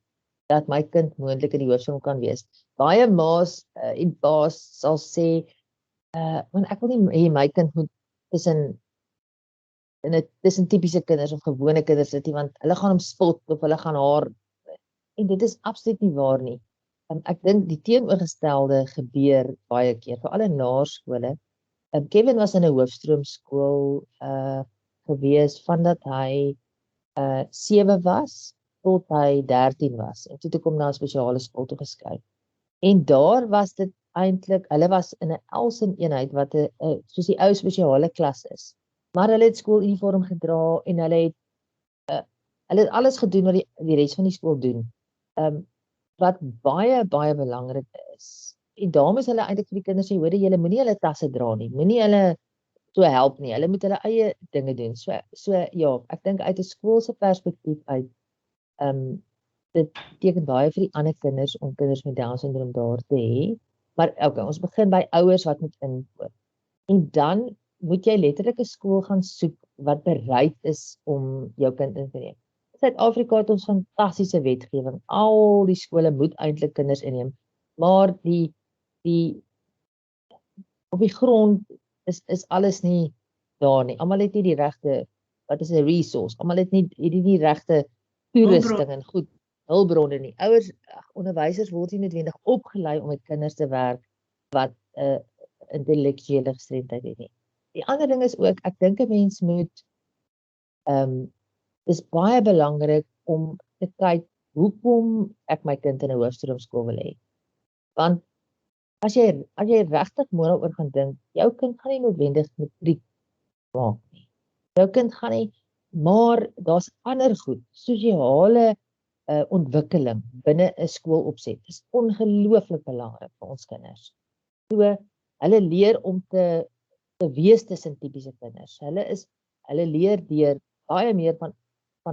dat my kind moontlik in die hoofstroom kan wees. Baie ma's en pa's sal sê, want ek wil nie hê my kind moet tussen tipiese kinders of gewone kinders sit nie, want hulle gaan hom spot of hulle gaan haar, en dit is absoluut nie waar nie. Ek dink die teenoorgestelde gebeur baie keer, veral in laerskole. Kevin was in 'n hoofstroomskool gewees vandat hy 7 was tot hy 13 was. En toe het ek hom na 'n spesiale skool toe geskuif. En daar was dit eintlik, hulle was in 'n Elsen eenheid wat soos die ou spesiale klas is. Maar hulle het skooluniform gedra en hulle het alles gedoen wat die res van die skool doen. Wat baie belangrik is. En daarom is hulle eintlik vir die kinders sê, hoor, julle moenie hulle tasse dra nie, moenie hulle so help nie. Hulle moet hulle eie dinge doen. So ja, ek dink uit 'n skoolse perspektief uit, dit beteken baie vir die ander kinders om kinders met Down-sindroom daar te hê. Maar okay, ons begin by ouers wat moet inkoop. En dan moet jy letterlik 'n skool gaan soek wat bereid is om jou kind in te neem. Suid-Afrika het ons fantastiese wetgewing. Al die skole moet eintlik kinders inneem, maar op die grond is alles nie daar nie. Almal het nie die regte, wat is 'n resource? Almal het nie die regte toerusting en goed hulpbronne nie. Ouers, onderwysers word nie noodwendig opgelei om met kinders te werk wat intellektuele gestremdheid het nie. Die ander ding is ook, ek dink 'n mens moet dis baie belangrik om te kyk hoekom ek my kind in 'n hoofstroomskool wil hê. Want as jy regtig mooi oor gaan dink, jou kind gaan nie noodwendig matriek maak nie. Jou kind gaan nie, maar daar's ander goed, sosiale ontwikkeling binne 'n skoolopset. Dit is ongelooflik belangrik vir ons kinders. So hulle leer om te wees tussen tipiese kinders. Hulle leer deur baie meer van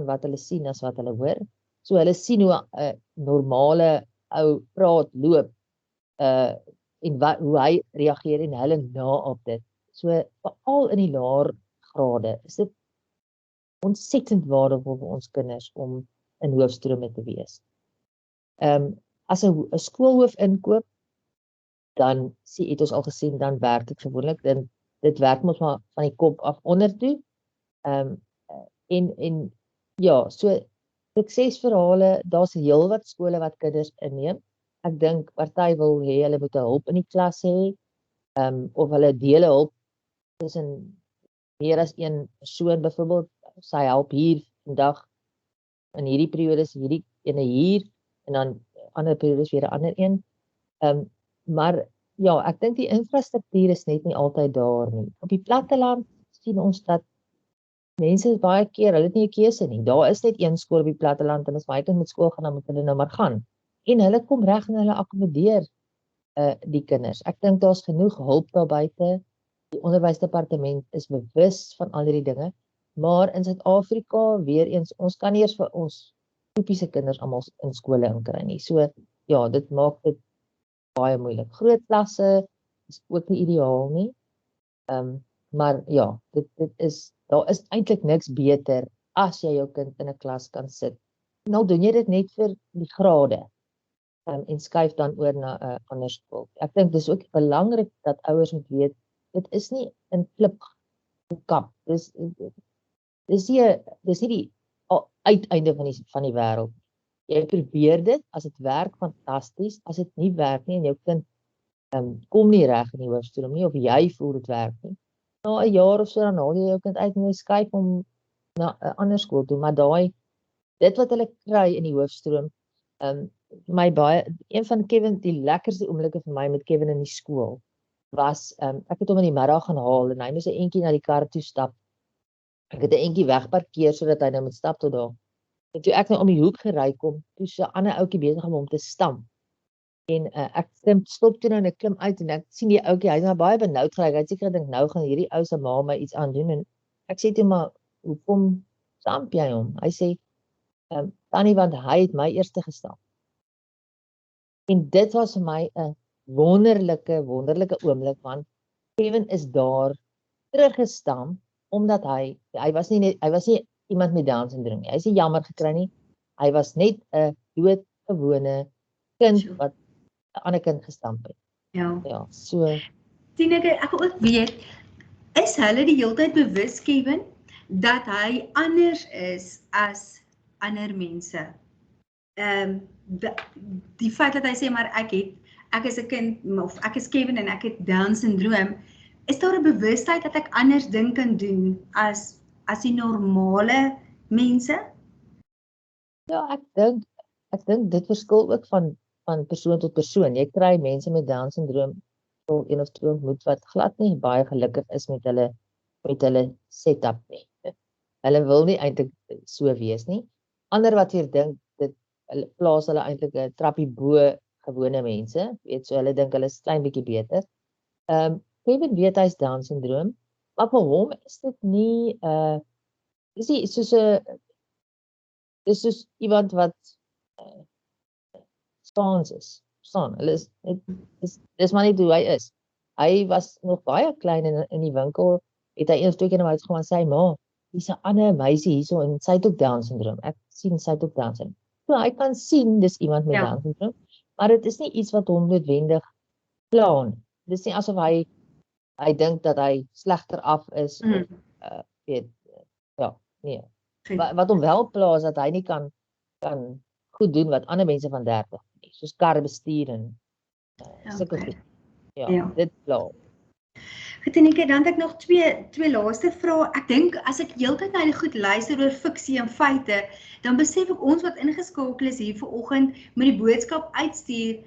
wat hulle sien as wat hulle hoor. So hulle sien hoe 'n normale ou praat, loop, en hoe hy reageer en hulle naop dit. So veral in die laer grade is dit ontsettend waardevol vir ons kinders om in hoofstrome te wees. As 'n skoolhoof inkoop, dan het ons al gesien, dan werk dit gewoonlik, dit werk mos maar van die kop af onder toe. En ja, so suksesverhale, daar's heelwat skole wat kinders inneem. Ek dink party wil hê hulle moet 'n hulp in die klas hê, of hulle dele hulp tussen meer as een persoon, byvoorbeeld, sy help hier vandag in hierdie periodes, hierdie ene hier, en dan ander periodes weer 'n ander een. Maar ja, ek dink die infrastruktuur is net nie altyd daar nie. Op die platteland sien ons dat mense baie keer, hulle het nie 'n keuse nie. Daar is net een skool op die platteland en as my kind moet skool gaan, dan moet hulle nou maar gaan. En hulle kom reg en hulle akkommodeer die kinders. Ek dink daar's genoeg hulp daar buite. Die onderwysdepartement is bewus van al hierdie dinge, maar in Suid-Afrika weer eens, ons kan nie eers vir ons tipiese kinders almal in skole inkry nie. So ja, dit maak dit baie moeilik. Groot klasse is ook nie ideaal nie. Maar ja, daar is eintlik niks beter as jy jou kind in 'n klas kan sit. Nou doen jy dit net vir die grade. En skuif dan oor na 'n ander skool. Ek dink dis ook belangrik dat ouers moet weet, dit is nie 'n klip kap. Dis nie die uiteinde van die wêreld. Jy probeer dit, as dit werk, fantasties. As dit nie werk nie en jou kind kom nie reg in die hoofstroom nie, of jy voel dit werk nie, na 'n jaar of so dan haal jy jou kind uit en jy skuif hom na 'n ander skool toe. Maar dit wat hulle kry in die hoofstroom, een van Kevin, die lekkerste oomblikke vir my met Kevin in die skool was, ek het hom in die middag gaan haal en hy moes 'n entjie na die kar toe stap. Ek het 'n entjie wegparkeer sodat hy nou moet stap tot daar. En toe ek nou om die hoek gery kom, toe so 'n ander ouetjie besig om hom te stamp. En ek stop toe nou en ek klim uit en ek sien die ouetjie, hy's nou baie benoud gelyk. Hy het seker gedink nou gaan hierdie ou se ma my iets aandoen en ek sê toe maar, hoekom stamp jy hom? Hy sê, Tannie, want hy het my eerste gestamp. En dit was vir my 'n wonderlike oomblik, want Kevin is daar teruggestamp omdat hy was nie iemand met Down syndroom nie. Hy is nie jammer gekry nie. Hy was net 'n doodgewone kind wat 'n ander kind gestamp het. Ja, so. Tineke, ek wil ook weet, is hulle die hele tyd bewus, Kevin, dat hy anders is as ander mense? Die feit dat hy sê maar ek is 'n kind of ek is Kevin en ek het Down syndroom, is daar 'n bewustheid dat ek anders ding kan doen as die normale mense? Ja, ek dink dit verskil ook van persoon tot persoon. Jy kry mense met Down syndroom of een of twee ontmoet wat glad nie baie gelukkig is met hulle setup nie. Hulle wil nie eintlik so wees nie. Ander wat weer dink hulle plaas hulle eintlik 'n trappie bo gewone mense, weet, so hulle dink hulle is klein bietjie beter. Kevin weet hy's Down syndroom, maar vir hom is dit nie dis soos iemand wat Spaans is. Hulle dis maar nie hoe hy is. Hy was nog baie klein in die winkel, het hy een of twee keer na my uitgekom en sê, "Ma, hier's 'n ander meisie hierso en sy het ook Down syndroom. Ek sien sy het ook Down syndroom." So hy kan sien dis iemand met Down syndroom, maar dit is nie iets wat hom noodwendig pla nie. Dis nie asof hy dink dat hy slegter af is of weet, ja, nee. Wat hom wel pla is dat hy nie kan goed doen wat ander mense van 30 nie, soos kar bestuur en sulke goed. Ja, dit pla. Tineke, dan het ek nog twee laaste vrae. Ek dink as ek heeltyd na die goed luister oor fiksie en feite, dan besef ek ons wat ingeskakel is hier vanoggend met die boodskap uitstuur,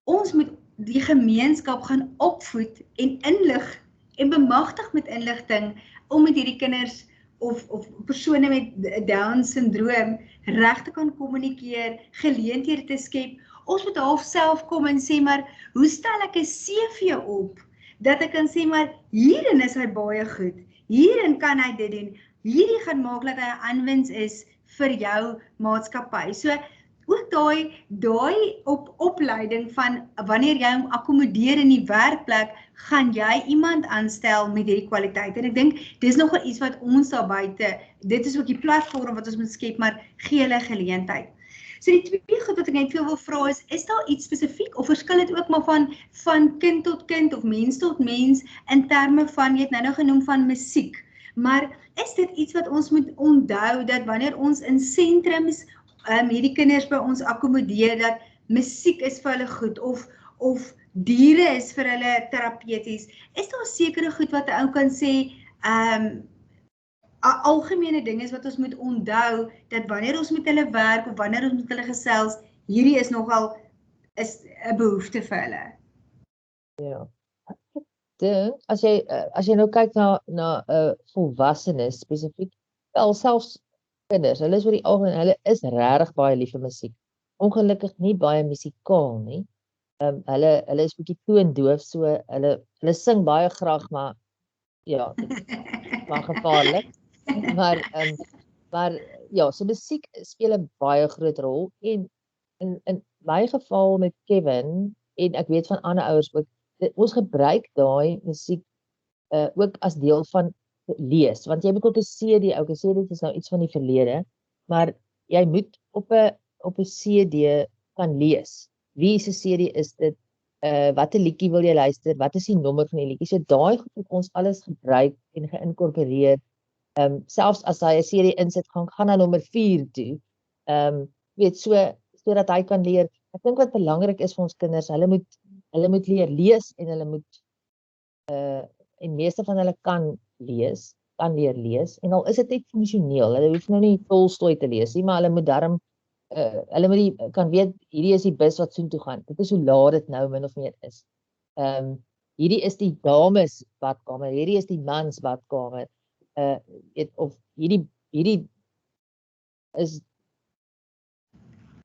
ons moet die gemeenskap gaan opvoed en inlig en bemagtig met inligting om met hierdie kinders of persone met Down syndroom reg te kan kommunikeer, geleenthede te skep. Ons moet half self kom en sê maar, hoe stel ek 'n CV op? Dat ek kan sê maar, hierin is hy baie goed, hierin kan hy dit doen, hierdie gaan maak dat hy 'n aanwins is vir jou maatskappy. So, ook daai opleiding van wanneer jy hom akkommodeer in die werkplek, gaan jy iemand aanstel met hierdie kwaliteite. En ek dink, dis nogal iets wat ons daar buite, dit is ook die platform wat ons moet skep, maar gee hulle geleentheid. So die twee goed wat ek net veel wil vra is daar iets spesifiek of verskil dit ook maar van kind tot kind of mens tot mens in terme van, jy het nou genoem van musiek, maar is dit iets wat ons moet onthou dat wanneer ons in sentrums hierdie kinders by ons akkommodeer, dat musiek is vir hulle goed of diere is vir hulle terapeuties, is daar sekere goed wat 'n ou kan sê, algemene ding is wat ons moet onthou, dat wanneer ons met hulle werk, of wanneer ons met hulle gesels, hierdie is nogal, is 'n behoefte vir hulle. Ja. Ek dink, as jy nou kyk na volwassenes spesifiek, wel selfs kinders, hulle is oor die algemeen, hulle is regtig baie lief vir musiek. Ongelukkig nie baie musikaal nie, Hulle is bietjie toondoof, so hulle sing baie graag, maar ja, dit is maar gevaarlik. Maar ja, so musiek speel 'n baie groot rol en in my geval met Kevin en ek weet van ander ouers ook, ons gebruik daai musiek ook as deel van lees, want jy moet op 'n CD, okay, CD is nou iets van die verlede, maar jy moet op 'n CD kan lees. Wie se CD is dit? Watter liedjie wil jy luister? Wat is die nommer van die liedjie? So daai goed het ons alles gebruik en geïnkorporeer. Selfs as hy 'n CD insit, gaan na nommer 4 toe. Weet sodat hy kan leer. Ek dink wat belangrik is vir ons kinders, hulle moet leer lees en hulle moet en meeste van hulle kan leer lees en al is dit net funksioneel. Hulle hoef nou nie Tolstoy te lees nie, maar hulle moet darm hulle moet kan weet hierdie is die bus wat soontoe gaan. Dit is hoe laat dit nou min of meer is. Hierdie is die dames badkamer, hierdie is die mans badkamer. Of hierdie is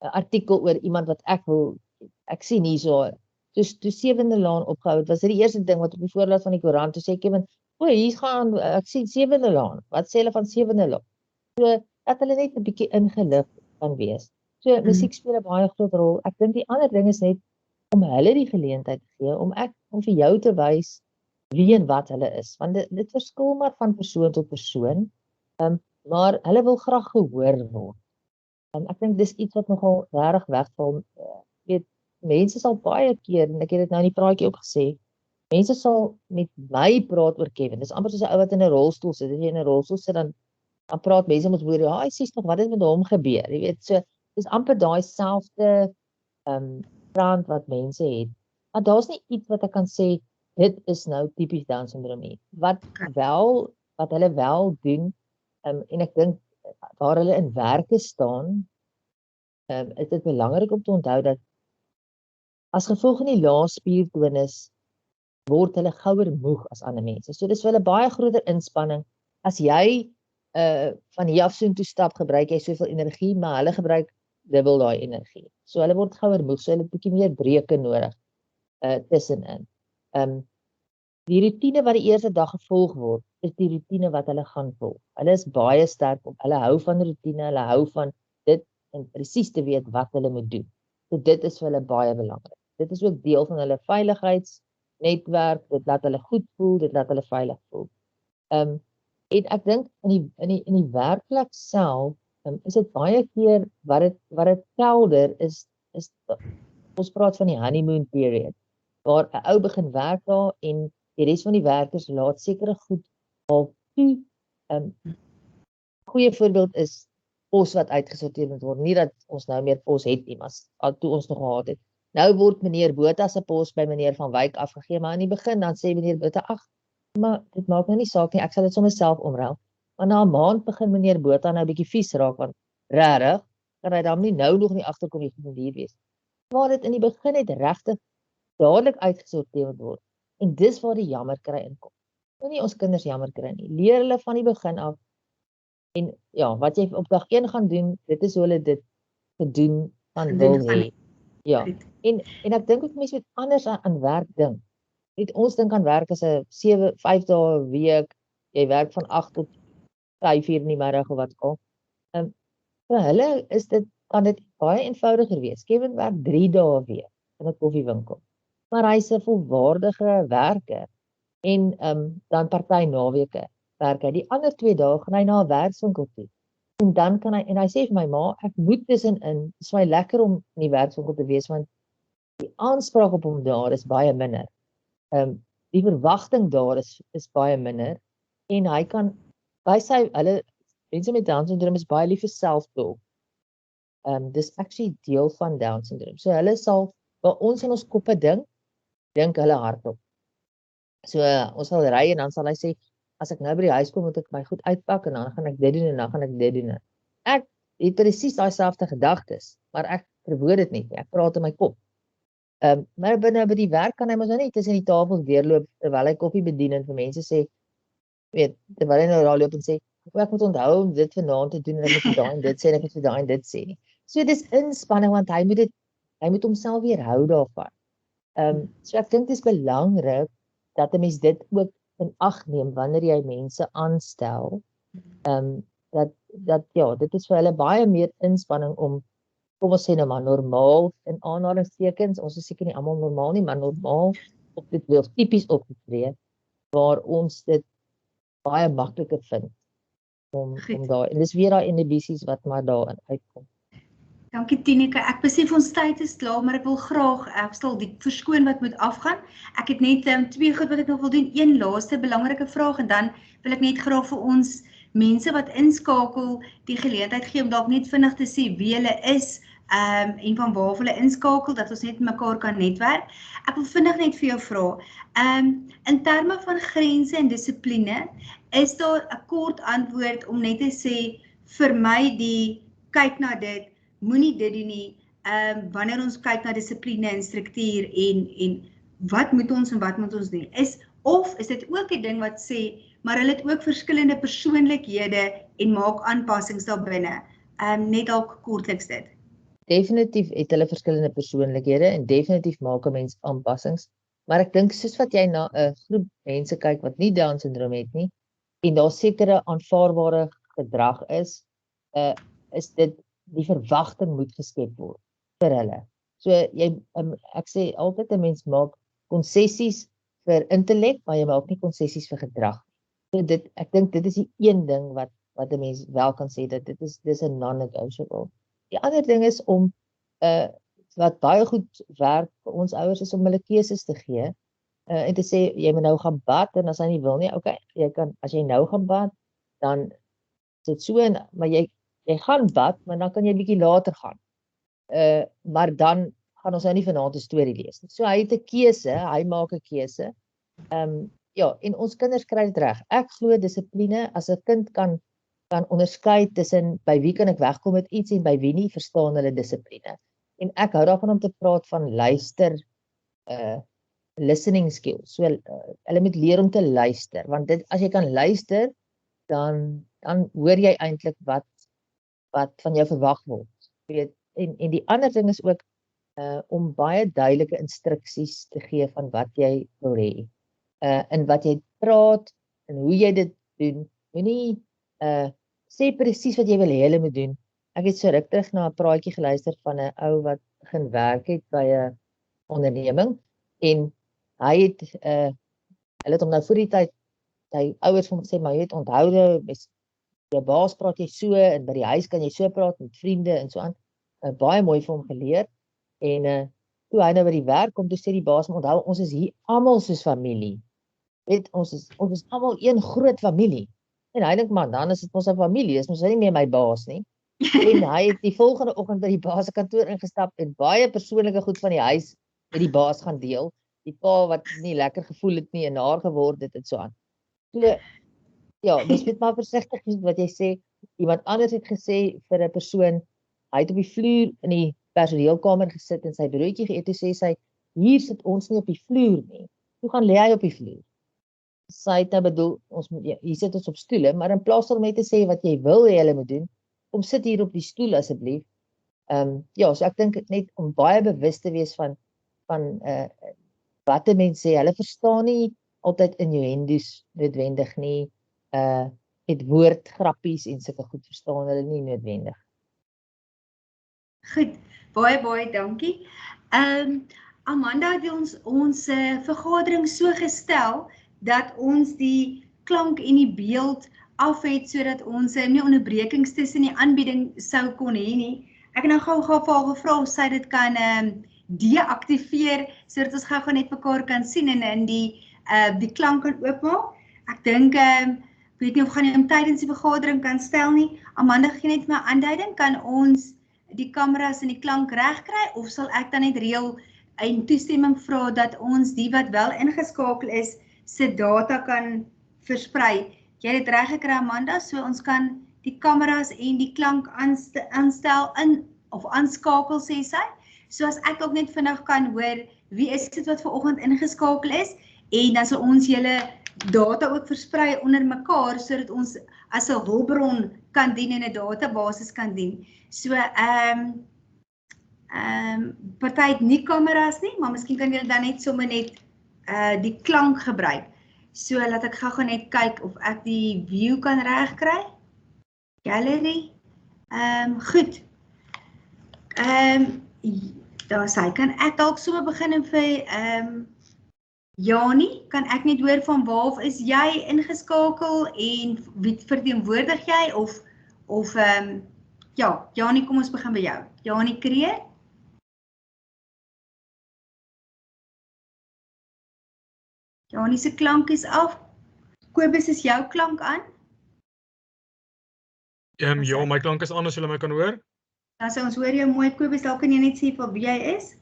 'n artikel oor iemand wat ek sien hierso. Toe Sewende Laan opgehou het, was dit die eerste ding wat op die voorblad van die koerant toe sê Kevin, hier gaan ek sien Sewende Laan. Wat sê hulle van Sewende Laan? So dat hulle net 'n bietjie ingelig kan wees. So musiek speel 'n baie groot rol. Ek dink die ander ding is net om hulle die geleentheid te gee om vir jou te wys wie en wat hulle is, want dit verskil maar van persoon tot persoon. Maar hulle wil graag gehoor word. Ek dink dis iets wat nogal regtig wegval. Weet, mense sal baie keer, en ek het dit nou in die praatjie ook gesê, mense sal met my praat oor Kevin. Dis amper soos 'n ou wat in 'n rolstoel sit. As jy in 'n rolstoel sit, dan praat mense met woorde, "Hy sies nog, wat het met hom gebeur?" Jy weet, so dis amper daai selfde trant wat mense het. Maar daar's nie iets wat ek kan sê dit is nou tipies Down syndroom nie. Wat hulle wel doen, en ek dink waar hulle in werke staan, is dit belangrik om te onthou dat as gevolg van die lae spiertonus word hulle gouer moeg as ander mense. So dis vir hulle baie groter inspanning. As jy van hier af soontoe stap, gebruik jy soveel energie, maar hulle gebruik dubbel daai energie. So hulle word gouer moeg, so hulle het 'n bietjie meer breuke nodig tussenin. Die roetine wat die eerste dag gevolg word, is die roetine wat hulle gaan volg. Hulle is baie sterk op, hulle hou van roetine, hulle hou van dit en presies te weet wat hulle moet doen. So dit is vir hulle baie belangrik. Dit is ook deel van hulle veiligheidsnetwerk, dit laat hulle goed voel, dit laat hulle veilig voel. En ek dink in die werkplek self, is dit baie keer wat dit kelder is ons praat van die honeymoon period, waar 'n ou begin werk daar en die res van die werkers laat sekere goed al toe. Goeie voorbeeld is pos wat uitgesorteer moet word. Nie dat ons nou meer pos het nie, maar al toe ons nog gehad het. Nou word meneer Botha se pos by meneer Van Wyk afgegee, maar in die begin dan sê meneer Botha, ag, maar dit maak nou nie saak nie, ek sal dit sommer self omruil. Maar na 'n maand begin meneer Botha nou 'n bietjie vies raak, want regtig kan hy dan nie nou nog nie agterkom jy moet hier wees. Waar dit in die begin het regtig dadelik uitgesorteer word. En dis waar die jammer kry inkom. Nie ons kinders jammer kry nie. Leer hulle van die begin af. En ja, wat jy op dag 1 gaan doen, dit is hoe hulle dit gedoen van wil hê. Ja. En ek dink ook mense moet anders aan werk dink. Net ons dink aan werk as 'n 5 dae 'n week. Jy werk van 8 tot 5 uur in die middag of wat ook al. Vir hulle kan dit baie eenvoudiger wees. Kevin werk 3 dae 'n week in 'n koffiewinkel. Maar hy's 'n volwaardige werker en dan party naweke werk hy. Die ander 2 dae gaan hy na 'n werkswinkel toe. En dan kan hy sê vir my ma, ek moet tussenin, is my lekker om in die werkswinkel te wees want die aanspraak op hom daar is baie minder. Die verwagting daar is baie minder en hy kan mense met Down syndroom is baie lief vir self-talk. Dis actually deel van Down syndroom. So hulle sal waar ons in ons koppe dink hulle hardop. So ons sal ry en dan sal hy sê, as ek nou by die huis kom, moet ek my goed uitpak en dan gaan ek dit doen en dan gaan ek dit doen. Ek het presies daai selfde gedagtes, maar ek verwoord dit nie. Ek praat in my kop. Maar binne by die werk kan hy mos nou nie tussen die tafels deurloop terwyl hy koffie bedien en vir mense sê, weet, terwyl hy nou daar loop en sê, ek moet onthou om dit vanaand te doen en ek moet vir daai en dit sê en ek moet vir daai en dit sê nie. So dis inspanning want hy moet homself weerhou daarvan. So ek dink dit is belangrik dat 'n mens dit ook in ag neem wanneer jy mense aanstel. Dat ja, dit is vir hulle baie meer inspanning om, kom ons sê nou maar normaal in aanhalingstekens, ons is seker nie almal normaal nie, maar normaal op dit wil tipies opgetree, waar ons dit baie makliker vind om daar, en dis weer daai inhibisies wat maar daarin uitkom. Dankie Tineke, ek besef ons tyd is klaar, maar ek wil graag, ek sal die verskoon wat moet afgaan. Ek het net 2 goed wat ek nog wil doen, een laaste belangrike vraag en dan wil ek net graag vir ons mense wat inskakel die geleentheid gee om dalk net vinnig te sê wie hulle is en van waar hulle inskakel, dat ons net mekaar kan netwerk. Ek wil vinnig net vir jou vra, in terme van grense en dissipline, is daar 'n kort antwoord om net te sê, vir my die kyk na dit, moenie dit doen nie, wanneer ons kyk na dissipline en struktuur en wat moet ons en wat moet ons doen, of is dit ook 'n ding wat sê, maar hulle het ook verskillende persoonlikhede en maak aanpassings daarbinne, net dalk kortliks dit. Definitief het hulle verskillende persoonlikhede en definitief maak 'n mens aanpassings, maar ek dink soos wat jy na 'n groep mense kyk wat nie Down syndroom het nie en daar sekere aanvaarbare gedrag is dit die verwagting moet geskep word vir hulle. So ek sê altyd 'n mens maak konsessies vir intellek, maar jy maak nie konsessies vir gedrag. So ek dink dit is die een ding wat 'n mens wel kan sê dat dis 'n non-negotiable. Die ander ding is om wat baie goed werk vir ons ouers is om hulle keuses te gee en te sê jy moet nou gaan bad en as hy nie wil nie, okay, jy kan as jy nou gaan bad, dan is dit so maar jy gaan bad, maar dan kan jy 'n bietjie later gaan. Maar dan gaan ons nou nie vanaand 'n storie lees nie. So hy het 'n keuse, hy maak 'n keuse. Ja, en ons kinders kry dit reg. Ek glo dissipline as 'n kind kan onderskei tussen by wie kan ek wegkom met iets en by wie nie, verstaan hulle dissipline. En ek hou daarvan om te praat van luister, listening skills. So hulle moet leer om te luister, want as jy kan luister, dan hoor jy eintlik wat van jou verwag word. Weet, en die ander ding is ook om baie duidelike instruksies te gee van wat jy wil hê. En wat jy praat en hoe jy dit doen. Moenie sê presies wat jy wil hê hulle moet doen. Ek het so ruk terug na 'n praatjie geluister van 'n ou wat begin werk het by 'n onderneming en hulle het hom nou voor die tyd sy ouers van sê maar jy het onthoude jou baas praat jy so en by die huis kan jy so praat met vriende en so aan. Baie mooi vir hom geleer en toe hy nou by die werk kom, toe sê die baas, onthou ons is hier almal soos familie. Weet ons is almal een groot familie. En hy dink man, dan is dit mos 'n familie, is mos nie meer my baas nie. En hy het die volgende oggend by die baas se kantoor ingestap en baie persoonlike goed van die huis met die baas gaan deel. Die pa wat nie lekker gevoel het nie en naar geword het en so aan. So ja, mens moet maar versigtig wees wat jy sê. Iemand anders het gesê vir 'n persoon, hy het op die vloer in die personeelkamer gesit en sy broodjie geëet, toe sê sy, hier sit ons nie op die vloer nie. Toe gaan lê hy op die vloer. Sy het nou bedoel, hier sit ons op stoele, maar in plaas van net te sê wat jy wil hê hulle moet doen, kom sit hier op die stoel asseblief. Ja, so ek dink net om baie bewus te wees van wat mense sê, hulle verstaan nie altyd innuendos noodwendig nie, met woordgrappies en sulke goed verstaan hulle nie noodwendig. Goed, baie dankie. Amanda het ons vergadering so gestel dat ons die klank en die beeld af het sodat ons nie onderbrekings tussen die aanbieding sou kon hê nie. Ek het nou gou vir haar gevra of sy dit kan deaktiveer sodat ons gou net mekaar kan sien en die klank kan oopmaak. Ek dink weet nie of gaan hom tydens die vergadering kan stel nie. Amanda gee net my aanduiding, kan ons die kameras en die klank reg kry of sal ek dan net reël en toestemming vra dat ons die wat wel ingeskakel is se data kan versprei. Jy het dit reg gekry Amanda, so ons kan die kameras en die klank aanstel of aanskakel sê sy. So as ek ook net vinnig kan hoor wie is dit wat vanoggend ingeskakel is en dan sal ons julle data ook versprei onder mekaar sodat ons as 'n hulpbron kan dien en 'n databasis kan dien. So Party het nie kameras nie, maar miskien kan julle dan net sommer net die klank gebruik. So laat ek gou net kyk of ek die view kan regkry. Gallery. Goed. Daar sê, kan ek dalk sommer begin en vir Janie, kan ek net hoor van waar is jy ingeskakel en wie verteenwoordig jy of ja, Janie, kom ons begin by jou. Janie Kreer. Janie se klank is af. Kobus, is jou klank aan? Ja, my klank is aan as julle my kan hoor. Dan sê ons hoor jou mooi, Kobus, dalk kan jy net sê van wie jy is?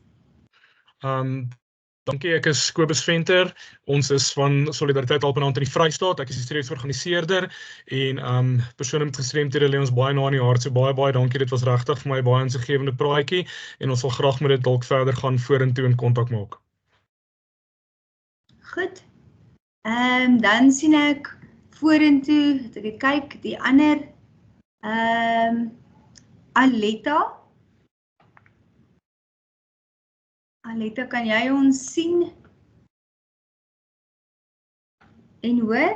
Dankie, ek is Kobus Venter. Ons is van Solidariteit Alpenrand in die Vrystaat. Ek is die streeksorganiseerder en persone met gestremthede lê ons baie na in die hart. So baie dankie. Dit was regtig vir my baie insiggewende praatjie en ons sal graag met dit dalk verder gaan vorentoe in kontak maak. Goed. Dan sien ek vorentoe, as ek kyk, die ander Aletta. Aletta, kan jy ons sien en hoor?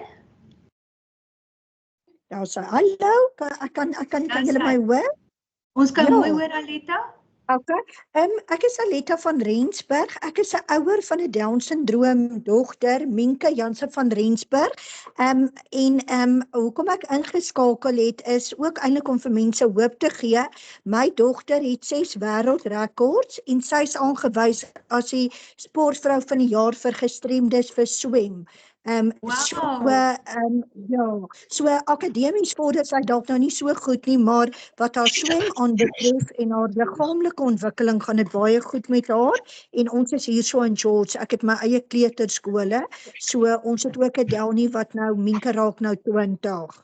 Ja, so hallo, kan julle my hoor? Ons kan Ja. mooi hoor, Aletta. Okay. Ek is Aletta van Rensburg. Ek is 'n ouer van 'n Down-sindroom dogter, Minke Jansen van Rensburg. Hoekom ek ingeskakel het is ook eintlik om vir mense hoop te gee. My dogter het 6 wêreldrekords en sy is aangewys as die sportvrou van die jaar vir gestremdes vir swem. So akademies vorder sy dalk nou nie so goed nie, maar wat haar swem aanbetref en haar liggaamlike ontwikkeling gaan dit baie goed met haar en ons is hier so in George. Ek het my eie kleuterskole, so ons het ook 'n Downie wat nou Minke raak nou 20.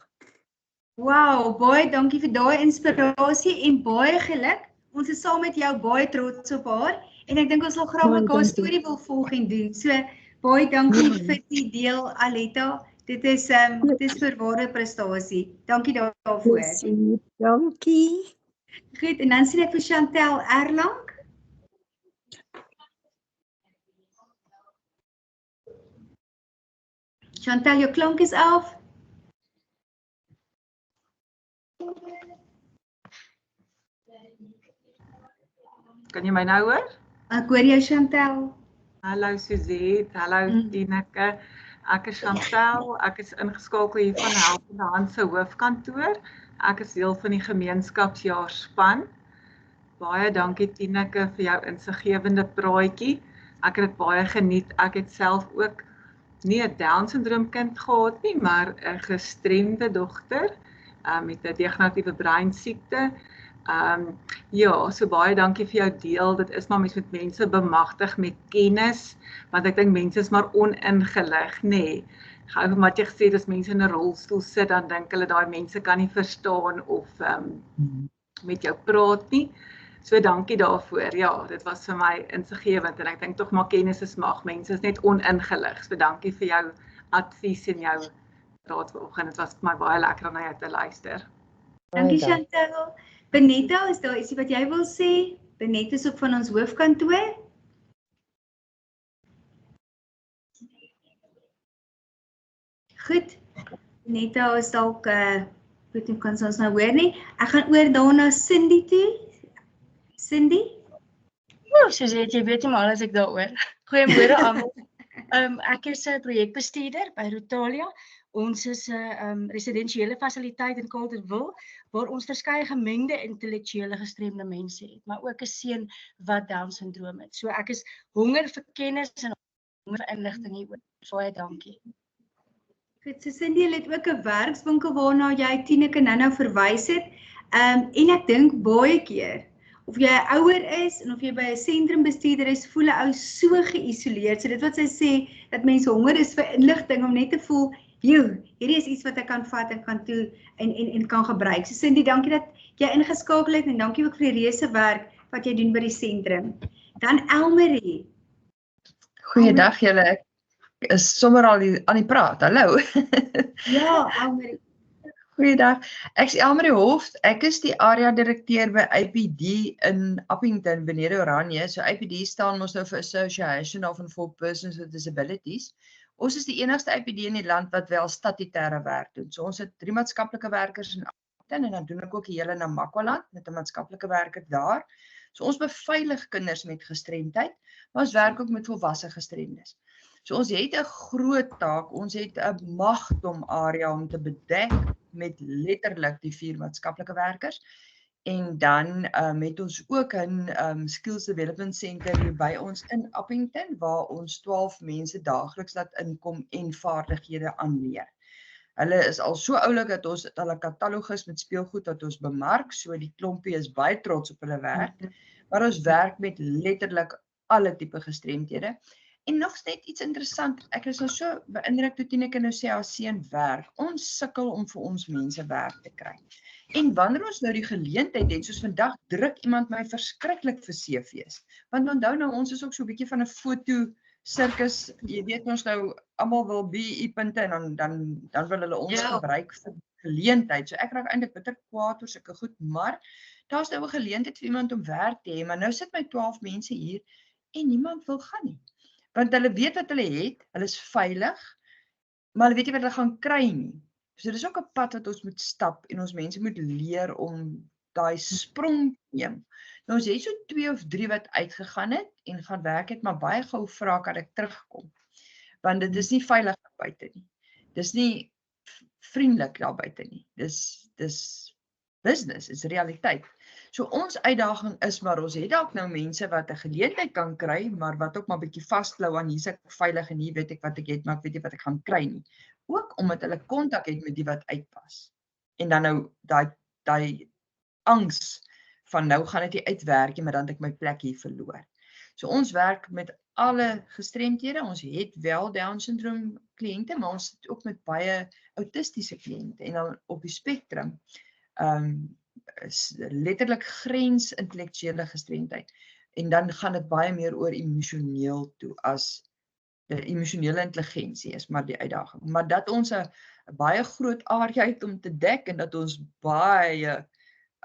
Wow, baie dankie vir daai inspirasie en baie geluk. Ons is saam met jou baie trots op haar en ek dink ons sal graag mekaar storie wil volg en doen. So baie dankie vir die deel, Aletta. Dit is verwaarde prestasie. Dankie daarvoor. Dankie. Goed, en dan sien ek vir Chantel Erlang. Chantel, jou klank is af. Kan jy my nou hoor? Ek hoor jou, Chantel. Hallo Suzette, hallo Tineke. Ek is Chantel, ek is ingeskakel hier van Helpende Hand se hoofkantoor. Ek is deel van die gemeenskapsjaarspan. Baie dankie Tineke vir jou insiggewende praatjie. Ek het dit baie geniet. Ek het self ook nie 'n Down-sindroom kind gehad nie, maar 'n gestremde dogter met 'n degeneratiewe breinsiekte. Ja, so baie dankie vir jou deel. Dit is maar mens met mense bemagtig met kennis, want ek dink mense is maar oningelig, nê. Gou wat jy gesê het, as mense in 'n rolstoel sit, dan dink hulle daai mense kan nie verstaan of met jou praat nie. So dankie daarvoor. Ja, dit was vir my insiggewend en ek dink tog maar kennis is mag. Mense is net oningelig. So dankie vir jou advies en jou raad vanoggend. Dit was vir my baie lekker om na jou te luister. Dankie Chantel. Benetta, is daar ietsie wat jy wil sê? Benetta is ook van ons hoofkantoor. Goed. Benetta is dalk weet nie kan ons nou hoor nie. Ek gaan oor daarna Cindy toe. Cindy? Soos jy weet nie maar as ek daaroor. Goeiemôre almal. Ek is 'n projekbestuurder by Rotalia. Ons is 'n residensiële fasiliteit in Calderville waar ons verskeie gemengde intellektuele gestremde mense het, maar ook 'n seun wat Down-sindroom het. So ek is honger vir kennis en honger vir inligting hieroor. Baie dankie. Goed, so Cindy het ook 'n werkswinkel waarna jy Tineke nou verwys het. En ek dink baie keer of jy 'n ouer is en of jy by 'n sentrumbestuurder is, voel 'n ou so geïsoleerd. So dit wat sy sê dat mense honger is vir inligting om net te voel, hierdie is iets wat ek kan vat en kan toe en kan gebruik. So Cindy, dankie dat jy ingeskakel het en dankie ook vir die reuse werk wat jy doen by die sentrum. Dan Elmarie. Goeiedag julle. Ek is sommer al aan die praat. Hallo. Ja, Elmarie. Goeiedag. Ek is Elmarie Hof. Ek is die area direkteur by APD in Appington, benede Oranje. So APD staan mos nou vir Association of for Persons with Disabilities. Ons is die enigste APD in die land wat wel statutêre werk doen. So ons het 3 maatskaplike werkers in Appington en dan doen ek ook die hele Namakwaland met 'n maatskaplike werker daar. So ons beveilig kinders met gestremdheid, maar ons werk ook met volwasse gestremdes. So ons het 'n groot taak, ons het 'n magdom area om te bedek met letterlik die 4 maatskaplike werkers. En dan het ons ook 'n Skills Development Center hier by ons in Appington waar ons 12 mense daagliks laat inkom en vaardighede aanleer. Hulle is al so oulik dat ons hulle katalogus met speelgoed wat ons bemark, so die klompie is baie trots op hulle werk. Maar ons werk met letterlik alle tipe gestremdhede. En nog net iets interessant, ek is nou so beïndruk toe Tineke nou sê haar seun werk. Ons sukkel om vir ons mense werk te kry. En wanneer ons nou die geleentheid het, soos vandag druk iemand my verskriklik vir CV's. Want onthou nou, ons is ook so 'n bietjie van 'n foto sirkus. Jy weet ons nou almal wil BE-punte en dan wil hulle ons gebruik vir geleentheid. So ek raak eintlik bitter kwaad oor sulke goed, maar daar's nou 'n geleentheid vir iemand om werk te hê, maar nou sit my 12 mense hier en niemand wil gaan nie. Want hulle weet wat hulle het, hulle is veilig, maar hulle weet nie wat hulle gaan kry nie. So dis ook 'n pad wat ons moet stap en ons mense moet leer om daai sprong te neem. Nou ons het so 2 of 3 wat uitgegaan het en gaan werk het, maar baie gou vra kan ek terugkom. Want dit is nie veilig daar buite nie. Dis nie vriendelik daar buite nie. Dis business, is realiteit. So ons uitdaging is maar ons het dalk nou mense wat 'n geleentheid kan kry, maar wat ook maar bietjie vasklou aan hier's ek veilig en hier weet ek wat ek het, maar ek weet nie wat ek gaan kry nie. Ook omdat hulle kontak het met die wat uitpas. En dan nou daai angs van nou gaan dit nie uitwerk nie, maar dan het ek my plek hier verloor. So ons werk met alle gestremdhede. Ons het wel Down syndroom kliënte, maar ons het ook met baie autistiese kliënte en dan op die spektrum letterlik grens intellektuele gestremdheid. En dan gaan dit baie meer oor emosioneel toe as die emosionele intelligensie is maar die uitdaging. Maar dat ons 'n baie groot area het om te dek en dat ons baie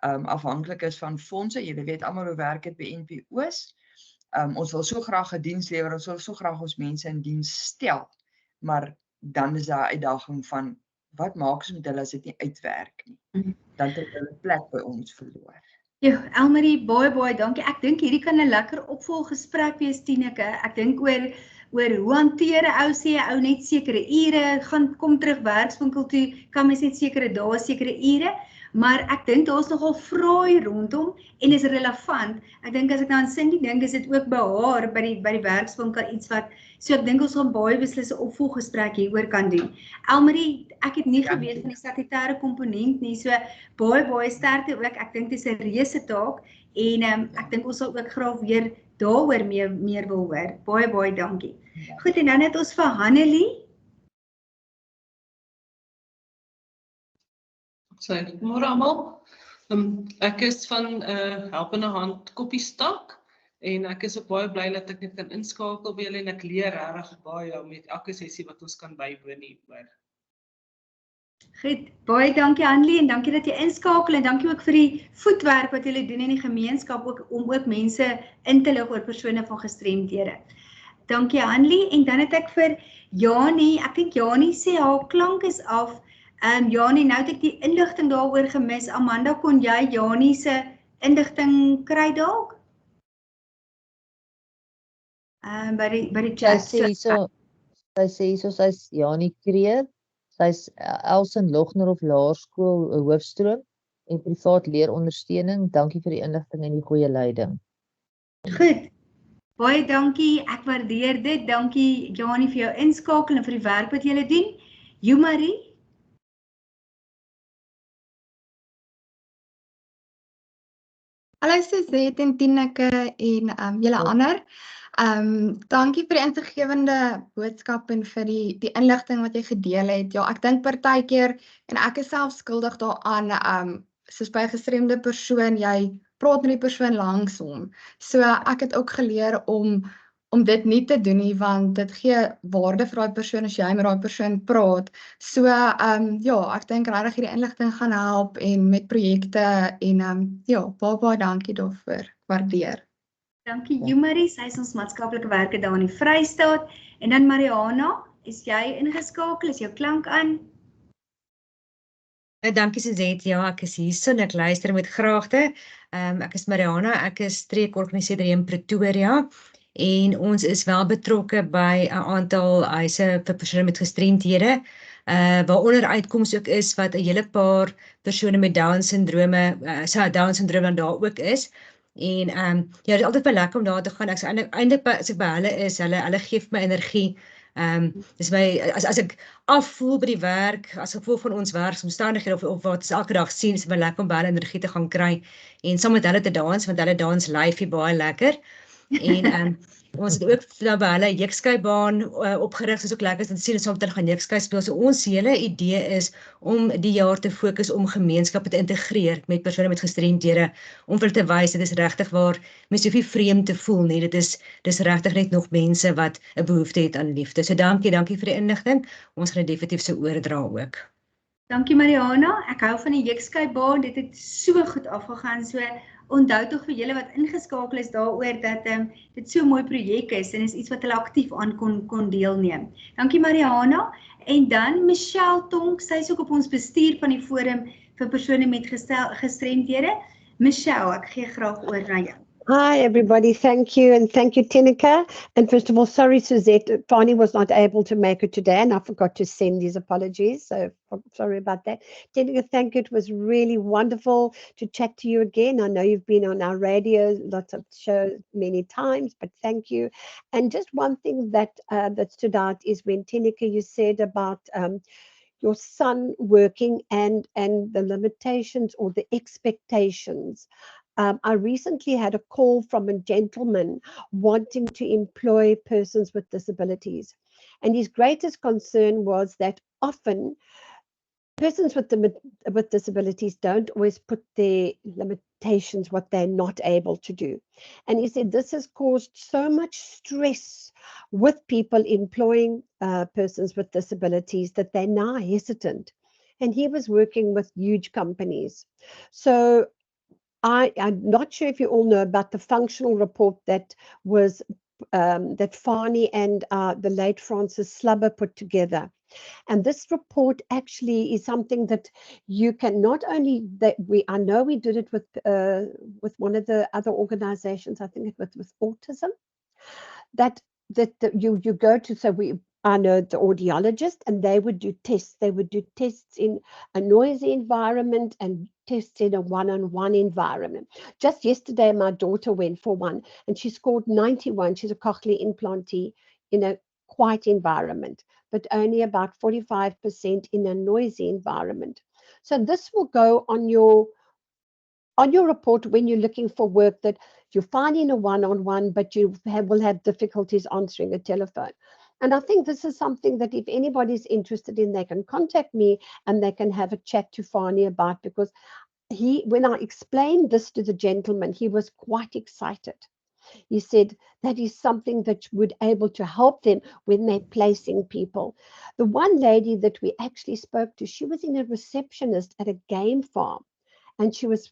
afhanklik is van fondse. Julle weet almal hoe werk dit by NPO's. Ons wil so graag 'n diens lewer, ons wil so graag ons mense in diens stel. Maar dan is daar 'n uitdaging van wat maak ons met hulle as dit nie uitwerk nie? Dan het hulle plek by ons verloor. Ja, Elmarie, baie dankie. Ek dink hierdie kan 'n lekker opvolggesprek wees, Tineke. Ek dink oor hoe hanteer 'n ou sê 'n ou net sekere ure, kom terug werkswinkel toe, kan mens net sekere dae, sekere ure. Maar ek dink daar's nogal vrae rondom en is relevant. Ek dink as ek nou aan Cindy dink, is dit ook by haar by die werkswinkel iets wat so ek dink ons gaan baie beslis 'n opvolggesprek hieroor kan doen. Elmarie, ek het nie geweet van die statutêre komponent nie, so baie sterkte ook. Ek dink dis 'n reuse taak en ek dink ons sal ook graag weer daaroor meer wil hoor. Baie dankie. Goed, en dan het ons vir Hannelie. Goeiemôre almal. Ek is van Helpende Hand Koppiestak en ek is ook baie bly dat ek net kan inskakel by julle en ek leer regtig baie met elke sessie wat ons kan bywoon hiervoor. Goed, baie dankie Hannelie en dankie dat jy inskakel en dankie ook vir die voetwerk wat julle doen in die gemeenskap om ook mense in te lig oor persone van gestremdhede. Dankie Hannelie en dan het ek vir Janie, ek dink Janie sê haar klank is af. Janie, nou het ek die inligting daaroor gemis. Amanda, kon jy Janie se inligting kry dalk? By die chat. Sy sê sy's Janie Kreer. Sy's Elsen Lognerhof Laerskool hoofstroom en privaat leerondersteuning. Dankie vir die inligting en die goeie leiding. Goed. Baie dankie. Ek waardeer dit. Dankie Janie vir jou inskakel en vir die werk wat jy doen. Marie. Hallo Suzette en Tineke en julle ander. Dankie vir die insiggewende boodskap en vir die inligting wat jy gedeel het. Ja, ek dink partykeer en ek is self skuldig daaraan, soos by 'n gestremde persoon, jy praat met die persoon langs hom. So ek het ook geleer om om dit nie te doen nie, want dit gee waarde vir daai persoon as jy met daai persoon praat. So ja, ek dink regtig hierdie inligting gaan help en met projekte en ja, baie dankie daarvoor. Waardeer. Dankie Jumarie, sy is ons maatskaplike werker daar in die Vrystaat. En dan Mariana, is jy ingeskakel? Is jou klank aan? Dankie Suzette, ja, ek is hier so en ek luister met graagte. Ek is Mariana, ek is streekorganiseerder in Pretoria en ons is wel betrokke by 'n aantal huise vir persone met gestremdhede. Waaronder uitkoms ook is wat 'n hele paar persone met Down-sindrome, Down syndroom daar ook is. En ja, dit is altyd baie lekker om daar te gaan. Ek eintlik as ek by hulle is, hulle gee vir my energie. Dis my as ek afvoel by die werk, as gevolg van ons werksomstandighede of wat ons elke dag sien, is dit my lekker om baie energie te gaan kry en saam met hulle te dans, want hulle dans lyfie baie lekker. En ons het ook nou by hulle 'n jeukskeibaan opgerig, soos ook lekker is om te sien en saam met hulle gaan jeukskei speel. So ons hele idee is om die jaar te fokus om gemeenskappe te integreer met persone met gestremdhede, om vir te wys dit is regtig waar mens hoef nie vreemd te voel nie. Dis regtig net nog mense wat 'n behoefte het aan liefde. So dankie vir die inligting. Ons gaan dit definitief so oordra ook. Dankie Mariana, ek hou van die jeukskeibaan, dit het so goed afgegaan. So onthou tog vir julle wat ingeskakel is daaroor dat dit so 'n mooi projek is en is iets wat hulle aktief aan kon deelneem. Dankie Mariana. En dan Michelle Tonk, sy is ook op ons bestuur van die forum vir persone met gestremdhede. Michelle, ek gee graag oor na jou. Hi everybody, thank you and thank you Tineke. And first of all, sorry Suzette, Fani was not able to make it today and I forgot to send these apologies, so sorry about that. Tineke, thank you, it was really wonderful to chat to you again. I know you've been on our radio, lots of shows many times, but thank you. And just one thing that stood out is when Tineke, you said about your son working and the limitations or the expectations. I recently had a call from a gentleman wanting to employ persons with disabilities. And his greatest concern was that often persons with disabilities don't always put their limitations, what they're not able to do. And he said this has caused so much stress with people employing persons with disabilities that they're now hesitant. And he was working with huge companies. So I'm not sure if you all know about the functional report that was that Fani and the late Francis Slubber put together. And this report actually is something that you can not only I know we did it with one of the other organizations, I think it was with autism, that you go to, so I know the audiologist, and they would do tests. They would do tests in a noisy environment and tests in a one-on-one environment. Just yesterday, my daughter went for one and she scored 91. She's a cochlear implantee in a quiet environment, but only about 45% in a noisy environment. So this will go on your report when you're looking for work, that you're finding a one-on-one, but you will have difficulties answering a telephone. And I think this is something that if anybody's interested in, they can contact me and they can have a chat to Fani about, because when I explained this to the gentleman, he was quite excited. He said that is something that would able to help them when they're placing people. The one lady that we actually spoke to, she was in a receptionist at a game farm, and she was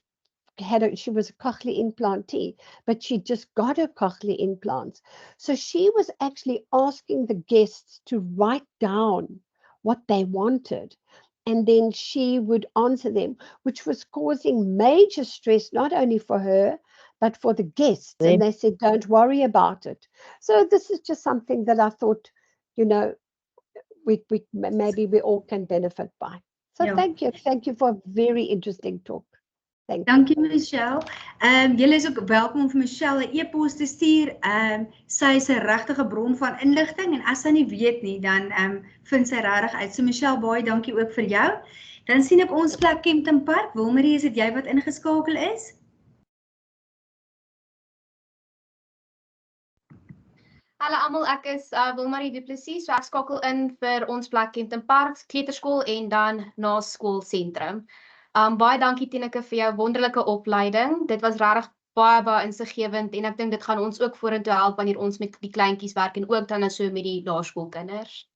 a cochlear implantee, but she just got her cochlear implants. So she was actually asking the guests to write down what they wanted, and then she would answer them, which was causing major stress, not only for her, but for the guests. And they said, don't worry about it. So this is just something that I thought, maybe we all can benefit by. So yeah. Thank you for a very interesting talk. Dankie Michelle. Julle is ook welkom om vir Michelle 'n e-pos te stuur. Sy is 'n regtige bron van inligting en as sy nie weet nie, dan vind sy regtig uit. So Michelle, baie dankie ook vir jou. Dan sien ek ons plek Kempton Park. Wilmarie, is dit jy wat ingeskakel is? Hallo almal, ek is Wilmarie Du Plessis, so ek skakel in vir ons plek Kempton Park, kleuterskool en dan na skoolsentrum. Baie dankie Tineke vir jou wonderlike opleiding. Dit was regtig baie insiggewend en ek dink dit gaan ons ook vorentoe help wanneer ons met die kleintjies werk en ook dan so met die laerskoolkinders.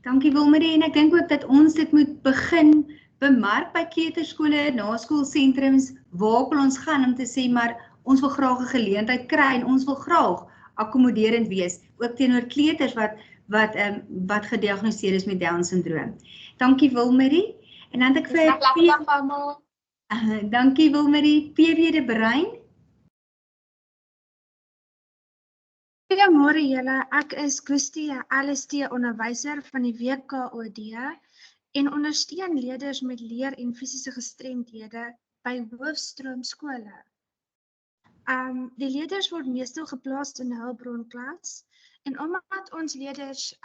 Dankie Wilmarie en ek dink ook dat ons dit moet begin bemark by kleuterskole, naskoolsentrums, waar wil ons gaan om te sê maar ons wil graag 'n geleentheid kry en ons wil graag akkommoderend wees, ook teenoor kleuters wat gediagnoseer is met Down syndroom. Dankie Wilmarie. En dan het ek vir dankie Wilmarie, PW de Bruin. Goeiemôre julle, ek is Christie, 'n LST onderwyser van die WKOD en ondersteun leerders met leer- en fisiese gestremdhede by hoofstroom skole. Die leerders word meestal geplaas in 'n hulpbronklas en omdat ons leerders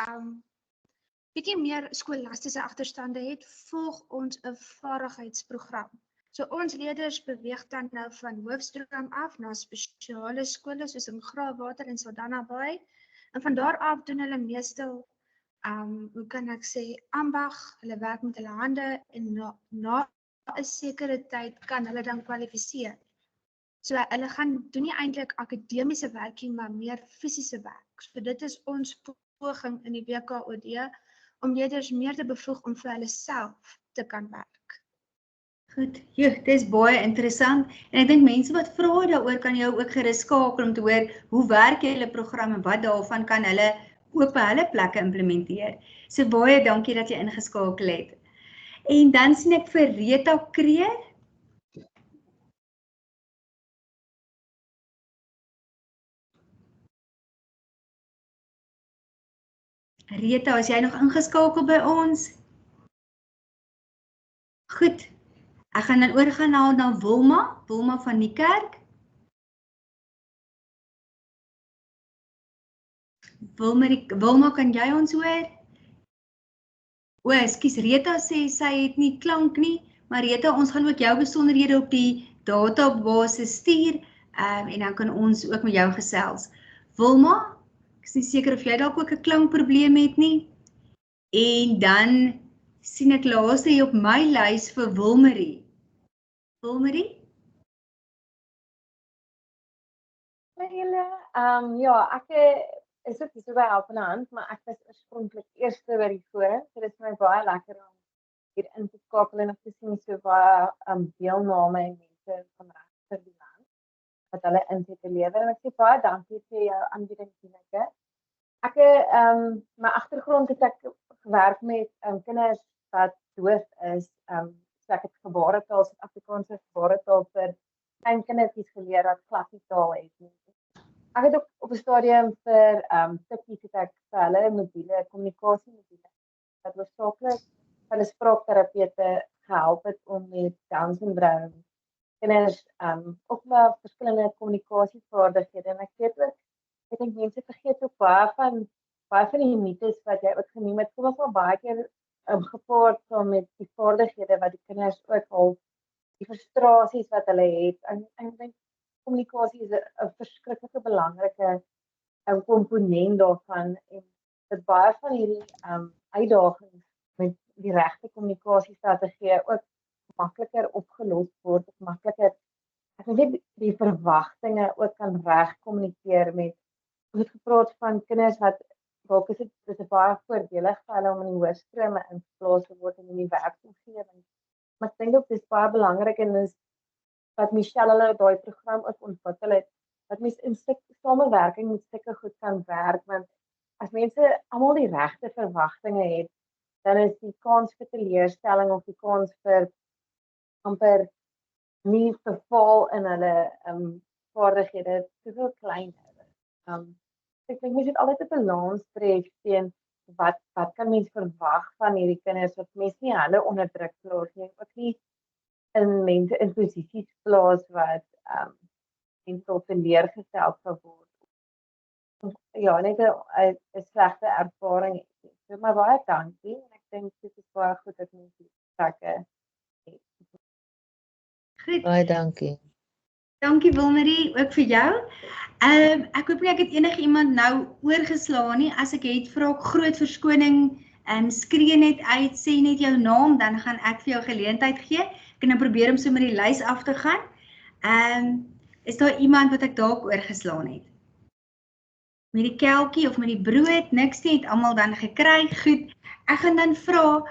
bietjie meer skolastiese agterstande het, volg ons 'n vaardigheidsprogram. So ons leerders beweeg dan nou van hoofstroom af na spesiale skole soos in Graafwater en Saldanha Bay en van daar af doen hulle meestal hoe kan ek sê ambag, hulle werk met hulle hande en na 'n sekere tyd kan hulle dan kwalifiseer. So hulle gaan doen nie eintlik akademiese werk nie, maar meer fisiese werk. So dit is ons poging in die WKOD om leerders meer te bevoeg om vir hulle self te kan werk. Goed, dit is baie interessant en ek dink mense wat vra daaroor kan jou ook gerus skakel om te hoor hoe werk julle program en wat daarvan kan hulle ook by hulle plekke implementeer. So baie dankie dat jy ingeskakel het. En dan sien ek vir Rita Kreer. Rita, is jy nog ingeskakel by ons? Goed. Ek gaan dan oorgaan na Wilma van die kerk. Wilma, kan jy ons hoor? Ekskuus, Rita sê sy het nie klank nie, maar Rita, ons gaan ook jou besonderhede op die database stuur en dan kan ons ook met jou gesels. Wilma, ek is nie seker of jy dalk ook 'n klankprobleem het nie. En dan sien ek laaste hier op my lys vir Wilmarie. Wilmarie? Hallo julle, ja, ek is ook hier so by Helpende Hand, maar ek was oorspronklik eerste by die forum, so dit is my baie lekker om hier in te skakel en om te sien so baie deelname en mense van reg die land wat hulle inset te lewer en ek sê baie dankie vir jou aanbieding Tineke. Ek my agtergrond het ek gewerk met kinders wat doof is, so ek het gebaretaal, Suid-Afrikaanse gebaretaal vir klein kindertjies geleer wat glad nie taal het nie. Ek het ook op 'n stadium vir tikkies het ek vir hulle mobiele kommunikasiemodule wat hoofsaaklik hulle spraakterapeute gehelp het om met Down syndroom kinders ook maar verskillende kommunikasievaardighede en ek weet ook, ek dink mense vergeet ook baie van die mites wat jy ook genoem het, kom ons maar baie keer gepaard saam met die vaardighede wat die kinders ook al die frustrasies wat hulle het en ek dink kommunikasie is 'n verskriklike belangrike komponent daarvan en dat baie van hierdie uitdagings met die regte kommunikasiestrategie ook makliker opgelos word of makliker ek weet die verwagtinge ook kan reg kommunikeer met ons het gepraat van kinders wat dalk is dit baie voordelig vir hulle om in die hoërstrome ingeplaas te word in die werksomgewing. Maar ek dink ook dis baie belangrik en dis wat Michelle hulle daai program ook ontwikkel het, dat mens in samewerking met sulke goed kan werk, want as mense almal die regte verwagtinge het, dan is die kans vir teleurstelling of die kans vir amper nie verval in hulle vaardighede soveel kleiner. Ek dink mens moet altyd 'n balans tref teen wat kan mens verwag van hierdie kinders wat mens nie hulle onder druk plaas nie, ook nie in mense in posisies plaas wat mense op teleurgestel sal word. Ja, net 'n slegte ervaring. So maar baie dankie en ek dink dit is baie goed dat mense trekke. Goed. Baie dankie. Dankie Wilmarie, ook vir jou. Ek hoop nie ek het enige iemand nou oorgeslaan nie. As ek het, vra ek groot verskoning. Skree net uit, sê net jou naam, dan gaan ek vir jou geleentheid gee. Ek kan nou probeer om so met die lys af te gaan. is daar iemand wat ek dalk oorgeslaan het? Met die kelkie of met die brood, niks nie, het almal dan gekry, goed. Ek gaan dan vra,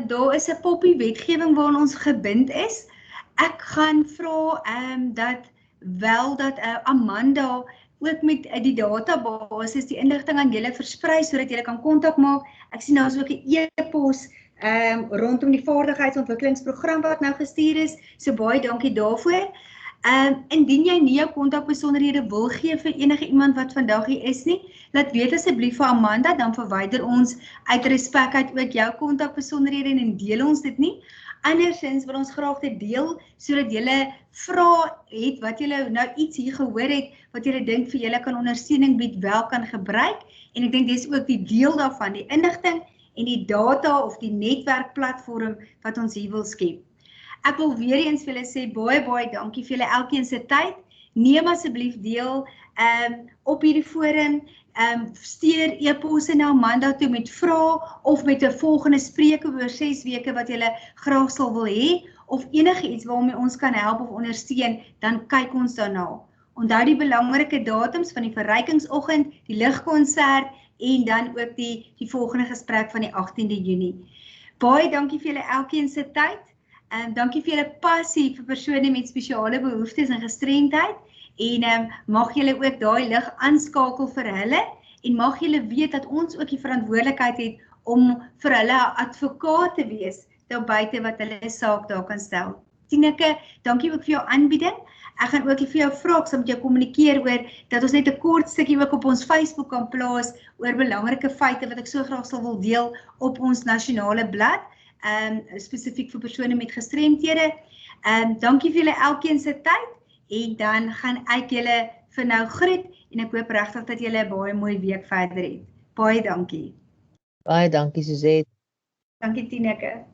daar is 'n poppie wetgewing waarin ons gebind is. Ek gaan vra dat Amanda ook met die databasis die inligting aan julle versprei sodat julle kan kontak maak. Ek sien daar is ook 'n e-pos rondom die vaardigheidsontwikkelingsprogram wat nou gestuur is. So baie dankie daarvoor. Indien jy nie jou kontakbesonderhede wil gee vir enige iemand wat vandag hier is nie, laat weet asseblief vir Amanda, dan verwyder ons uit respek uit ook jou kontakbesonderhede en deel ons dit nie. Andersins wil ons graag dit deel, sodat julle vra het wat julle nou iets hier gehoor het, wat julle dink vir julle kan ondersteuning bied, wel kan gebruik. En ek dink dis ook die deel daarvan, die inligting en die data of die netwerkplatform wat ons hier wil skep. Ek wil weer eens vir julle sê, baie dankie vir julle elkeen se tyd. Neem asseblief deel op hierdie forum, stuur e-posse na Amanda toe met vrae of met 'n volgende spreker oor 6 weke wat julle graag sal wil hê, of enige iets waarmee ons kan help of ondersteun, dan kyk ons daarna. Onthou die belangrike datums van die verrykingsoggend, die ligkonsert en dan ook die volgende gesprek van die 18de Junie. Baie dankie vir julle elkeen se tyd. Dankie vir julle passie vir persone met spesiale behoeftes en gestremdheid. En mag julle ook daai lig aanskakel vir hulle en mag julle weet dat ons ook die verantwoordelikheid het om vir hulle 'n advokaat te wees daar buite wat hulle saak daar kan stel. Tineke, dankie ook vir jou aanbieding. Ek gaan ook vir jou vra, ek sal met jou kommunikeer oor dat ons net 'n kort stukkie ook op ons Facebook kan plaas oor belangrike feite wat ek so graag sal wil deel op ons nasionale blad, spesifiek vir persone met gestremthede. Dankie vir julle elkeen se tyd en dan gaan ek julle vir nou groet en ek hoop regtig dat julle 'n baie mooi week verder het. Baie dankie. Baie dankie Suzette. Dankie Tineke.